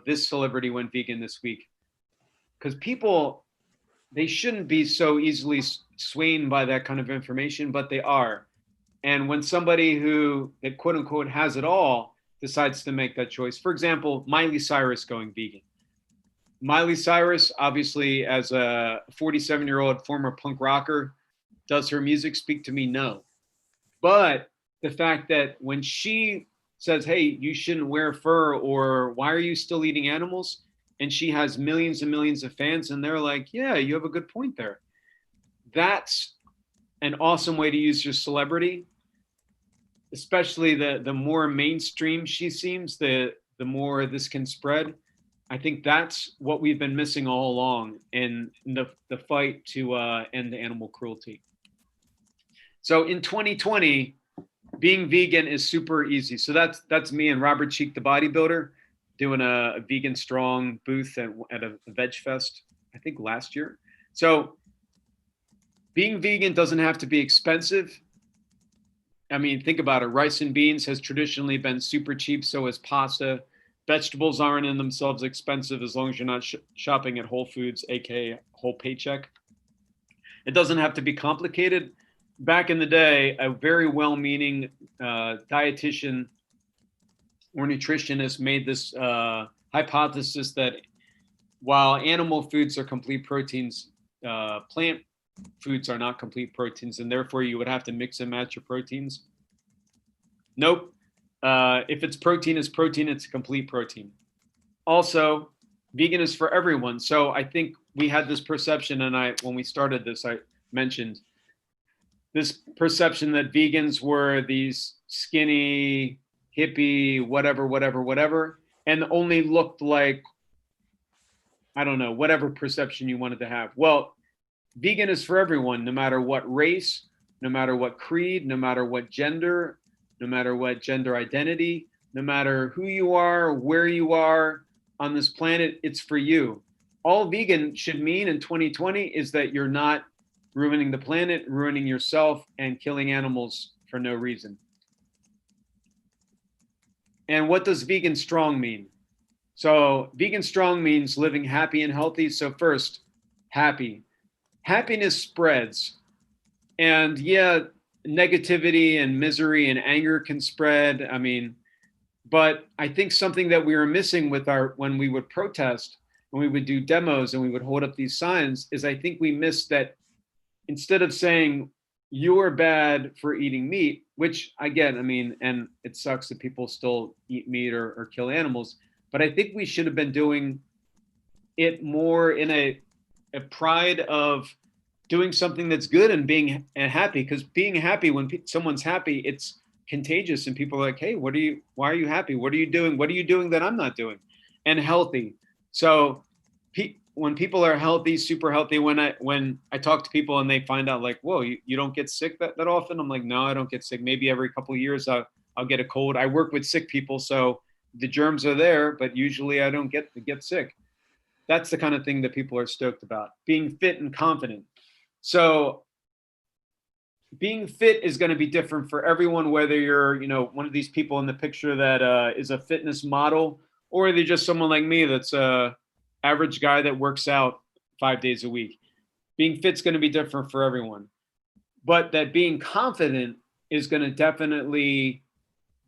this celebrity went vegan this week. Because people, they shouldn't be so easily swayed by that kind of information, but they are. And when somebody who, that quote unquote, has it all decides to make that choice, for example, Miley Cyrus going vegan. Miley Cyrus, obviously, as a 47-year-old former punk rocker, does her music speak to me? No. But the fact that when she says, hey, you shouldn't wear fur, or why are you still eating animals? And she has millions and millions of fans, and they're like, yeah, you have a good point there. That's an awesome way to use your celebrity, especially the more mainstream she seems, the more this can spread. I think that's what we've been missing all along in the fight to end animal cruelty. So in 2020, being vegan is super easy. So that's me and Robert Cheek, the bodybuilder. doing a vegan strong booth at a veg fest, I think last year. So being vegan doesn't have to be expensive. I mean, think about it. Rice and beans has traditionally been super cheap. So is pasta. Vegetables aren't in themselves expensive as long as you're not shopping at Whole Foods, a.k.a. whole paycheck. It doesn't have to be complicated. Back in the day, a very well-meaning dietitian or nutritionist made this hypothesis that while animal foods are complete proteins, plant foods are not complete proteins, and therefore you would have to mix and match your proteins. Nope. If it's protein, it's protein. It's a complete protein. Also, vegan is for everyone. So I think we had this perception, and when we started this, I mentioned this perception that vegans were these skinny, hippie, whatever, and only looked like, I don't know, whatever perception you wanted to have. Well, vegan is for everyone, no matter what race, no matter what creed, no matter what gender, no matter what gender identity, no matter who you are, where you are on this planet, it's for you. All vegan should mean in 2020 is that you're not ruining the planet, ruining yourself, and killing animals for no reason. And what does vegan strong mean? So vegan strong means living happy and healthy. So first, happy. Happiness spreads. And yeah, negativity and misery and anger can spread. I mean, but I think something that we were missing with when we would protest, when we would do demos and we would hold up these signs, is I think we missed that instead of saying you're bad for eating meat, which I get, I mean, and it sucks that people still eat meat or kill animals, but I think we should have been doing it more in a pride of doing something that's good and being happy, because being happy, when someone's happy, it's contagious and people are like, hey, why are you happy? What are you doing? What are you doing that I'm not doing? And healthy. So when people are healthy, super healthy, when I talk to people and they find out like, whoa, you don't get sick that often. I'm like, no, I don't get sick. Maybe every couple of years I'll get a cold. I work with sick people, so the germs are there, but usually I don't get sick. That's the kind of thing that people are stoked about. Being fit and confident. So being fit is going to be different for everyone, whether you're, one of these people in the picture that is a fitness model, or they're just someone like me that's a average guy that works out 5 days a week. Being fit's going to be different for everyone. But that being confident is going to definitely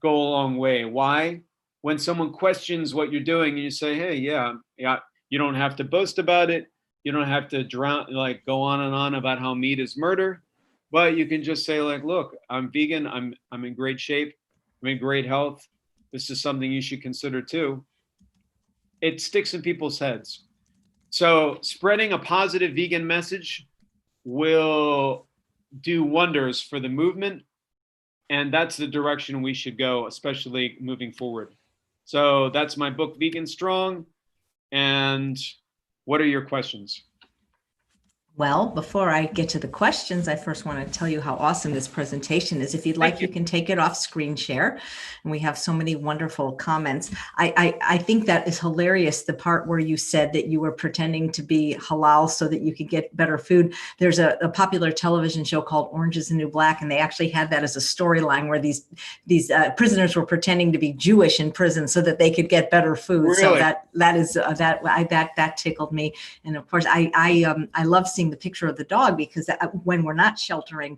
go a long way. Why? When someone questions what you're doing and you say, hey, yeah, you don't have to boast about it. You don't have to go on and on about how meat is murder, but you can just say like, look, I'm vegan. I'm in great shape. I'm in great health. This is something you should consider too. It sticks in people's heads. So spreading a positive vegan message will do wonders for the movement. And that's the direction we should go, especially moving forward. So that's my book, Vegan Strong. And what are your questions? Well, before I get to the questions, I first want to tell you how awesome this presentation is. If you'd like, you can take it off screen share. And we have so many wonderful comments. I think that is hilarious, the part where you said that you were pretending to be halal so that you could get better food. There's a popular television show called Orange is the New Black, and they actually had that as a storyline where these prisoners were pretending to be Jewish in prison so that they could get better food. Really? So that tickled me. And of course, I love seeing the picture of the dog, because when we're not sheltering,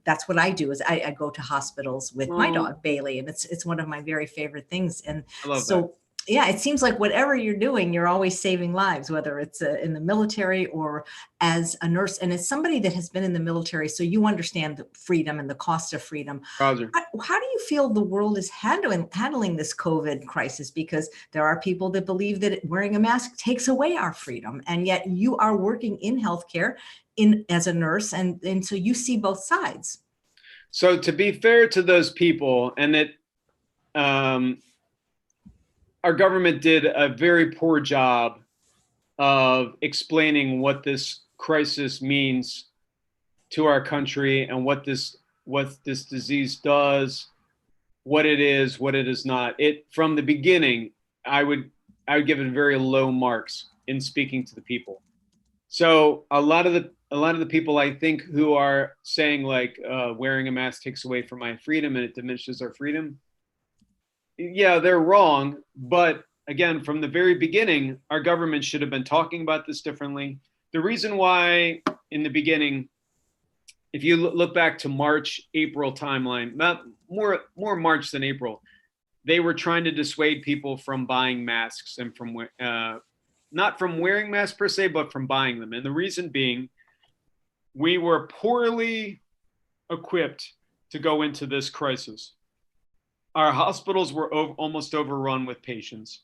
that's what I do is I go to hospitals with my dog Bailey, and it's one of my very favorite things. And I love so that. Yeah, it seems like whatever you're doing, you're always saving lives, whether it's in the military or as a nurse. And as somebody that has been in the military, so you understand the freedom and the cost of freedom. Roger. How do you feel the world is handling this COVID crisis? Because there are people that believe that wearing a mask takes away our freedom, and yet you are working in healthcare as a nurse, and so you see both sides. So to be fair to those people, and that our government did a very poor job of explaining what this crisis means to our country and what this disease does, what it is not. It from the beginning, I would give it very low marks in speaking to the people. So a lot of the people I think who are saying like wearing a mask takes away from my freedom and it diminishes our freedom, yeah, they're wrong. But again, from the very beginning, our government should have been talking about this differently. The reason why in the beginning, if you look back to March, April timeline, not more March than April, they were trying to dissuade people from buying masks and from not from wearing masks per se, but from buying them. And the reason being, we were poorly equipped to go into this crisis. Our hospitals were almost overrun with patients,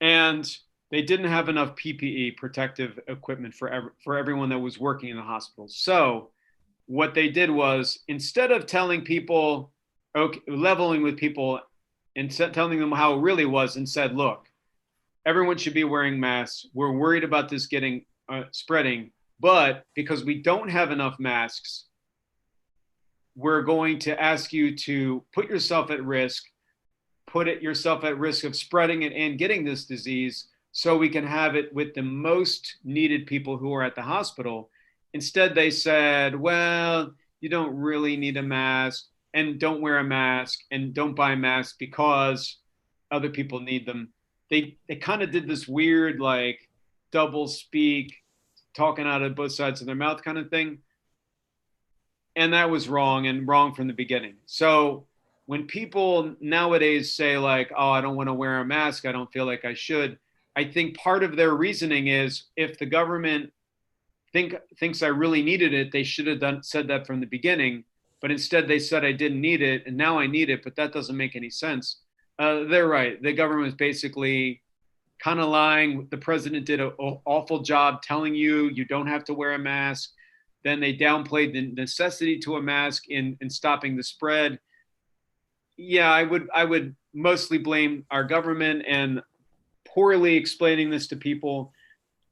and they didn't have enough PPE, protective equipment, for everyone that was working in the hospitals. So what they did was, instead of telling people, okay, leveling with people and telling them how it really was, and said, look, everyone should be wearing masks. We're worried about this getting spreading, but because we don't have enough masks, we're going to ask you to put yourself at risk, yourself at risk of spreading it and getting this disease, so we can have it with the most needed people who are at the hospital. Instead, they said, well, you don't really need a mask, and don't wear a mask, and don't buy masks because other people need them. They kind of did this weird, like, double speak, talking out of both sides of their mouth kind of thing. And that was wrong, and wrong from the beginning. So when people nowadays say like, oh, I don't want to wear a mask, I don't feel like I should, I think part of their reasoning is, if the government thinks I really needed it, they should have said that from the beginning. But instead they said I didn't need it, and now I need it, but that doesn't make any sense. They're right. The government was basically kind of lying. The president did an awful job telling you you don't have to wear a mask. Then they downplayed the necessity to a mask in stopping the spread. Yeah, I would mostly blame our government and poorly explaining this to people.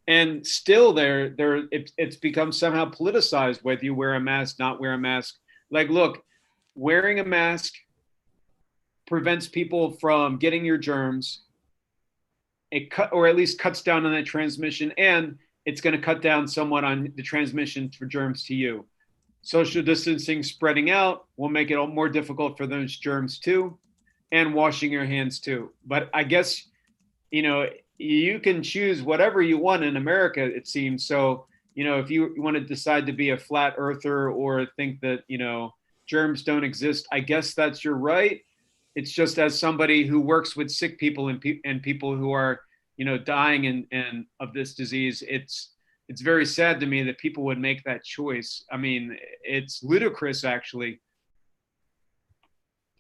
And still it's become somehow politicized, whether you wear a mask, not wear a mask. Like, look, wearing a mask prevents people from getting your germs. Or at least cuts down on that transmission, and it's going to cut down somewhat on the transmission for germs to you. Social distancing, spreading out, will make it all more difficult for those germs too, and washing your hands too. But I guess, you can choose whatever you want in America, it seems. So, if you want to decide to be a flat earther or think that, germs don't exist, I guess that's your right. It's just, as somebody who works with sick people and people who are, dying and of this disease, it's very sad to me that people would make that choice. I mean, it's ludicrous, actually.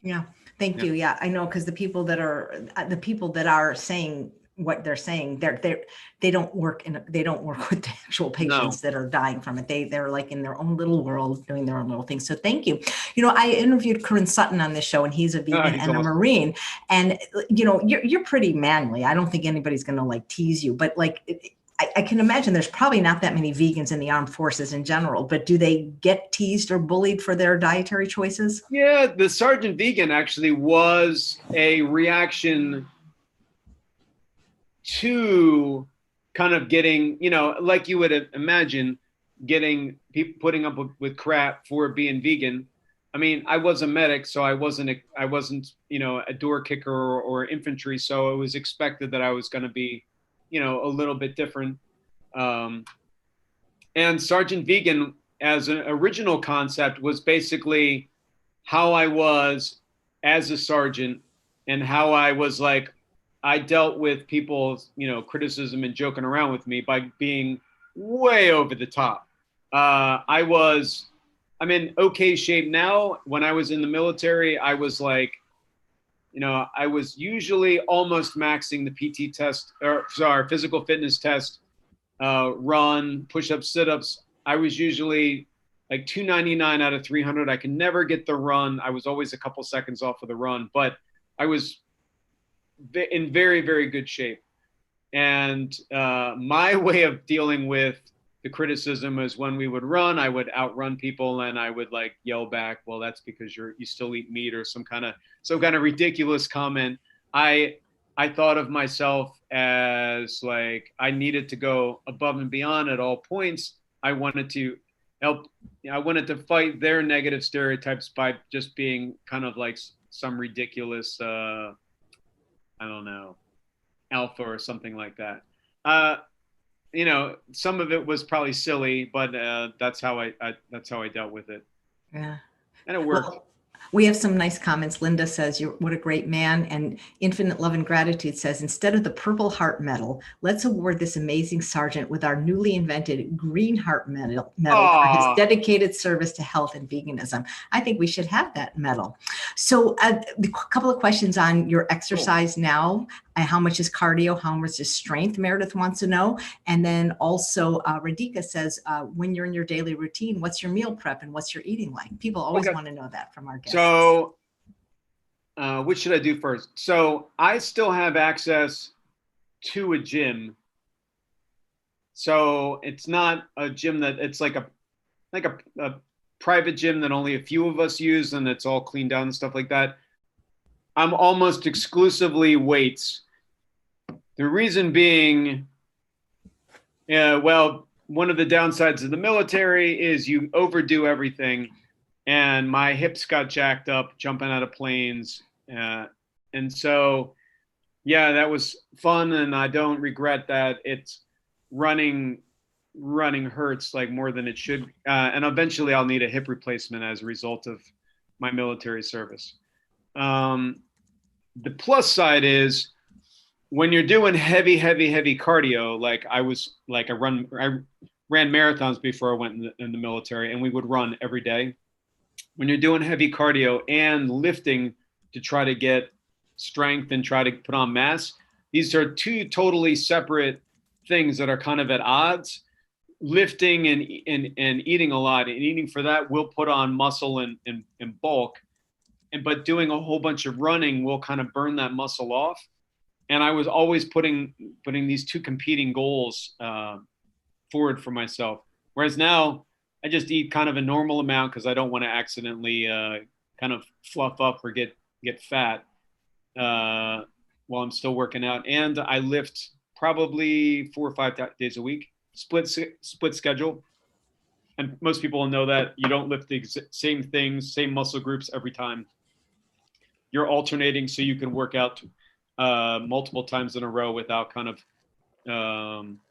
Yeah, thank you. Yeah, I know, because the people that are saying what they're saying, they don't work with the actual patients that are dying from it. They're like in their own little world doing their own little things. So thank you. I interviewed Corinne Sutton on this show, and he's a vegan and awesome. A Marine, and you're pretty manly. I don't think anybody's going to like tease you, but like I can imagine there's probably not that many vegans in the armed forces in general, but do they get teased or bullied for their dietary choices? Yeah, the Sgt Vegan actually was a reaction to kind of getting, like you would imagine, getting people putting up with crap for being vegan. I mean, I was a medic, so I wasn't, a door kicker or infantry. So it was expected that I was going to be, a little bit different. And Sgt Vegan, as an original concept, was basically how I was as a sergeant, and how I was like, I dealt with people's, criticism and joking around with me by being way over the top. I'm in okay shape now. When I was in the military, I was like, I was usually almost maxing the PT test, physical fitness test, run, push-ups, sit-ups. I was usually like 299 out of 300. I could never get the run. I was always a couple seconds off of the run, but I was in very, very good shape. And my way of dealing with the criticism is, when we would run, I would outrun people, and I would like yell back, well, that's because you still eat meat, or some kind of ridiculous comment. I I thought of myself as like I needed to go above and beyond at all points. I wanted to help. I wanted to fight their negative stereotypes by just being kind of like some ridiculous, I don't know, alpha or something like that. Uh, you know, some of it was probably silly, but that's how that's how I dealt with it, Yeah. and it worked. Well, we have some nice comments. Linda says, "You're what a great man." And Infinite Love and Gratitude says, "Instead of the Purple Heart Medal, let's award this amazing sergeant with our newly invented Green Heart medal for his Ah, dedicated service to health and veganism." I think we should have that medal. So, a couple of questions on your cool. exercise now. How much is cardio? How much is strength? Meredith wants to know. And then also, Radhika says, when you're in your daily routine, what's your meal prep and what's your eating like? People always Okay. want to know that from our guests. So, what should I do first? So, I still have access to a gym. So it's not a gym that it's like a private gym that only a few of us use, and it's all cleaned down and stuff like that. I'm almost exclusively weights. The reason being, well, one of the downsides of the military is you overdo everything, and my hips got jacked up jumping out of planes, and so yeah, that was fun, and I don't regret that. It's running running hurts like more than it should, and eventually I'll need a hip replacement as a result of my military service. Um, the plus side is when you're doing heavy cardio, like I ran marathons before I went in the military, and we would run every day. When you're doing heavy cardio and lifting to try to get strength and try to put on mass, these are two totally separate things that are kind of at odds. Lifting and eating a lot, and eating for that will put on muscle and bulk, but doing a whole bunch of running will kind of burn that muscle off. And I was always putting these two competing goals forward for myself. Whereas now I just eat kind of a normal amount because I don't want to accidentally kind of fluff up or get fat while I'm still working out. And I lift probably 4 or 5 days a week, split schedule. And most people know that you don't lift the same things, same muscle groups every time. You're alternating so you can work out multiple times in a row without kind of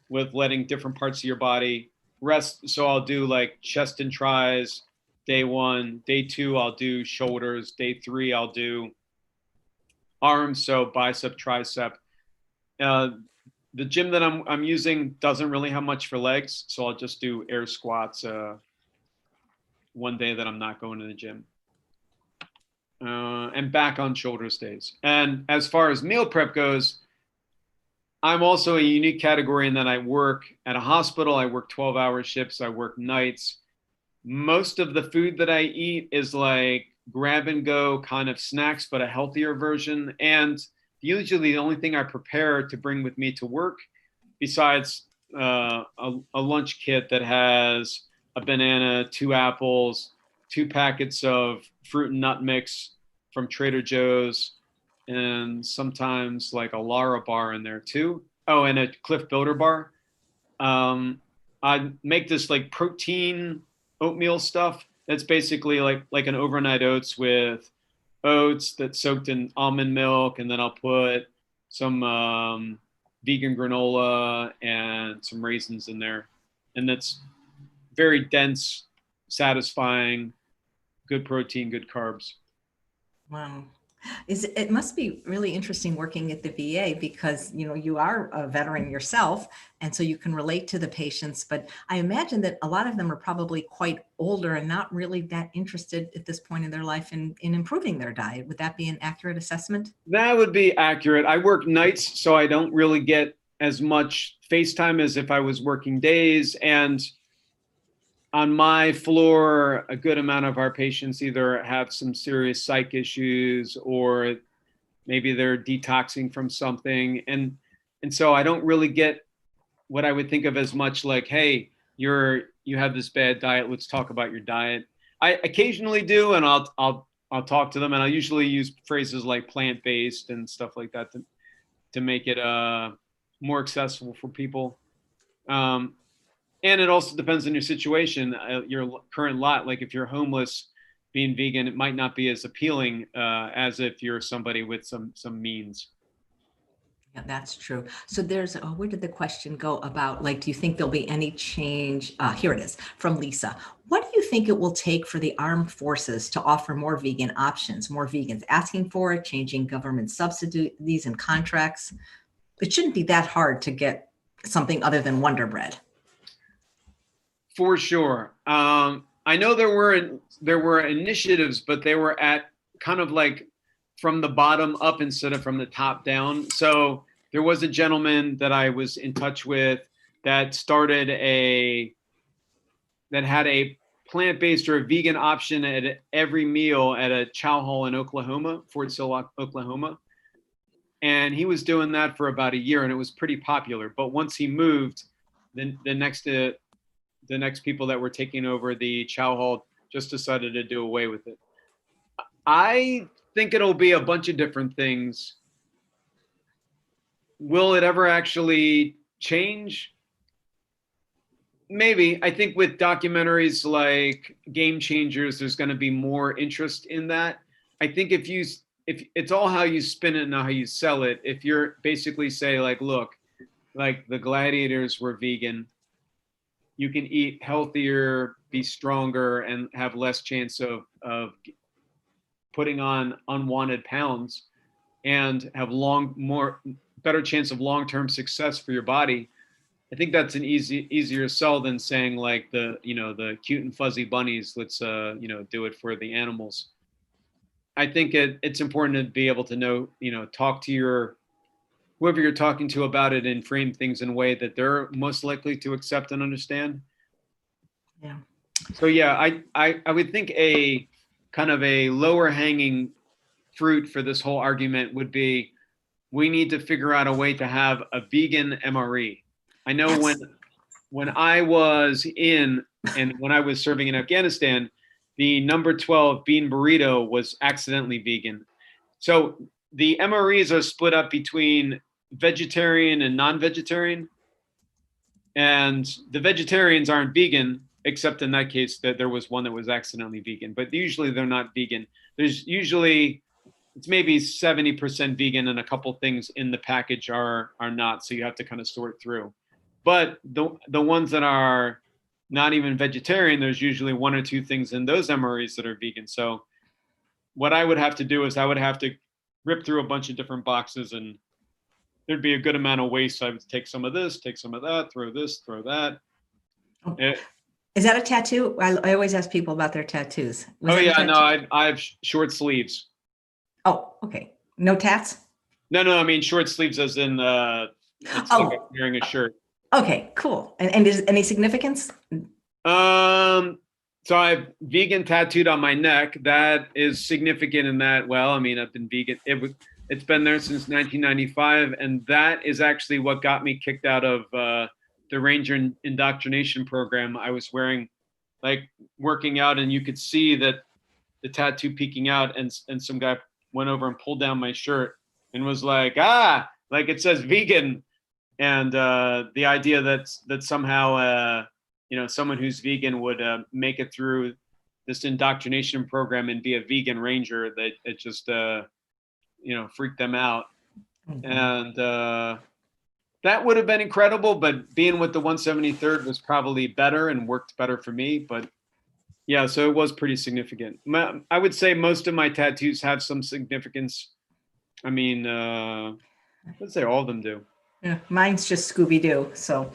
with letting different parts of your body rest. So I'll do like chest and tris day 1, day 2 I'll do shoulders, day 3 I'll do arms, so bicep, tricep. The gym that I'm using doesn't really have much for legs, so I'll just do air squats one day that I'm not going to the gym. And back on shoulders days. And as far as meal prep goes, I'm also a unique category in that I work at a hospital. I work 12-hour shifts. I work nights. Most of the food that I eat is like grab and go kind of snacks, but a healthier version. And usually the only thing I prepare to bring with me to work, besides a lunch kit that has a banana, 2 apples, 2 packets of fruit and nut mix from Trader Joe's, and sometimes like a Lara bar in there too. Oh, and a Cliff Builder bar. I make this like protein oatmeal stuff. That's basically like an overnight oats with oats that's soaked in almond milk, and then I'll put some vegan granola and some raisins in there, and that's very dense, satisfying, good protein, good carbs. Wow. It must be really interesting working at the VA because, you know, you are a veteran yourself, and so you can relate to the patients. But I imagine that a lot of them are probably quite older and not really that interested at this point in their life in improving their diet. Would that be an accurate assessment? That would be accurate. I work nights, so I don't really get as much face time as if I was working days. And on my floor, a good amount of our patients either have some serious psych issues or maybe they're detoxing from something. And so I don't really get what I would think of as much like, hey, you have this bad diet, let's talk about your diet. I occasionally do, and I'll talk to them, and I usually use phrases like plant-based and stuff like that to make it more accessible for people. And it also depends on your situation, your current lot. Like if you're homeless, being vegan, it might not be as appealing as if you're somebody with some means. Yeah, that's true. So there's, where did the question go about, like, do you think there'll be any change? Here it is from Lisa. What do you think it will take for the armed forces to offer more vegan options, more vegans asking for it, changing government subsidies and contracts? It shouldn't be that hard to get something other than Wonder Bread. For sure. I know there were initiatives, but they were at kind of like from the bottom up instead of from the top down. So there was a gentleman that I was in touch with that had a plant-based or a vegan option at every meal at a chow hall in Oklahoma, Fort Sill, Oklahoma. And he was doing that for about a year, and it was pretty popular. But once he moved, then the next people that were taking over the chow hall just decided to do away with it. I think it'll be a bunch of different things. Will it ever actually change? Maybe. I think with documentaries like Game Changers, there's going to be more interest in that. I think if it's all how you spin it and how you sell it. If you're basically say like, look, like the gladiators were vegan, you can eat healthier, be stronger, and have less chance of putting on unwanted pounds, and have better chance of long-term success for your body. I think that's an easier sell than saying like the cute and fuzzy bunnies. Let's do it for the animals. I think it's important to be able to know, talk to whoever you're talking to about it and frame things in a way that they're most likely to accept and understand. Yeah. So yeah, I would think a kind of a lower hanging fruit for this whole argument would be, we need to figure out a way to have a vegan MRE. I know when I was when I was serving in Afghanistan, the number 12 bean burrito was accidentally vegan. So the MREs are split up between vegetarian and non-vegetarian. And the vegetarians aren't vegan, except in that case that there was one that was accidentally vegan, but usually they're not vegan. There's usually, it's maybe 70% vegan and a couple things in the package are not. So you have to kind of sort through. But the ones that are not even vegetarian, there's usually one or two things in those MREs that are vegan. So what I would have to do is I would have to rip through a bunch of different boxes, and there'd be a good amount of waste. So I would take some of this, take some of that, throw this, throw that. Oh. Is that a tattoo? I always ask people about their tattoos. No, I have short sleeves. Oh, okay. No tats? No, I mean short sleeves as in it's like I'm wearing a shirt. Okay, cool. And is any significance? So I have vegan tattooed on my neck. That is significant in that, well, I mean, I've been vegan. It's been there since 1995. And that is actually what got me kicked out of the Ranger indoctrination program. I was wearing, like, working out, and you could see that the tattoo peeking out, and some guy went over and pulled down my shirt and was like, like it says vegan. And the idea that somehow, someone who's vegan would make it through this indoctrination program and be a vegan ranger, that it just, freaked them out. Mm-hmm. And that would have been incredible, but being with the 173rd was probably better and worked better for me. But yeah, so it was pretty significant. I would say most of my tattoos have some significance. I mean, let's say all of them do. Yeah, mine's just Scooby-Doo. So,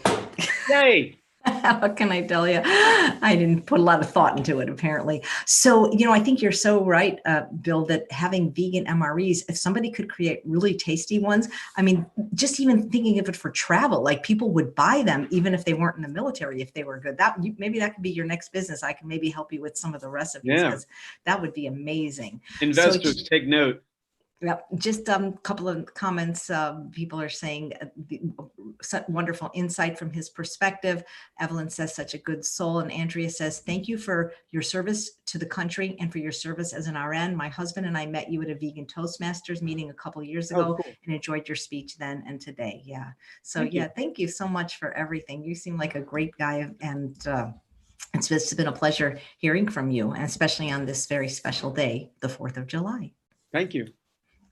yay! What can I tell you? I didn't put a lot of thought into it, apparently. So, I think you're so right, Bill, that having vegan MREs, if somebody could create really tasty ones, I mean, just even thinking of it for travel, like people would buy them even if they weren't in the military, if they were good. Maybe that could be your next business. I can maybe help you with some of the recipes, because that would be amazing. Investors, take note. Yep, just a couple of comments. People are saying such wonderful insight from his perspective. Evelyn says such a good soul. And Andrea says, thank you for your service to the country and for your service as an RN. My husband and I met you at a vegan Toastmasters meeting a couple of years ago cool. and enjoyed your speech then and today. Yeah. So Thank you. thank you so much for everything. You seem like a great guy, and it's just been a pleasure hearing from you, and especially on this very special day, the 4th of July. Thank you.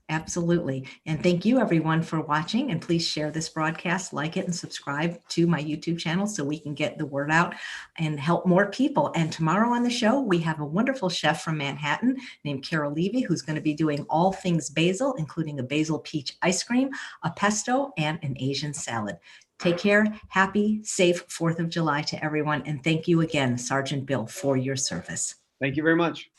Absolutely. And thank you everyone for watching, and please share this broadcast, like it, and subscribe to my YouTube channel so we can get the word out and help more people. And tomorrow on the show, we have a wonderful chef from Manhattan named Carol Levy, who's going to be doing all things basil, including a basil peach ice cream, a pesto, and an Asian salad. Take care. Happy, safe 4th of July to everyone. And thank you again, Sergeant Bill, for your service. Thank you very much.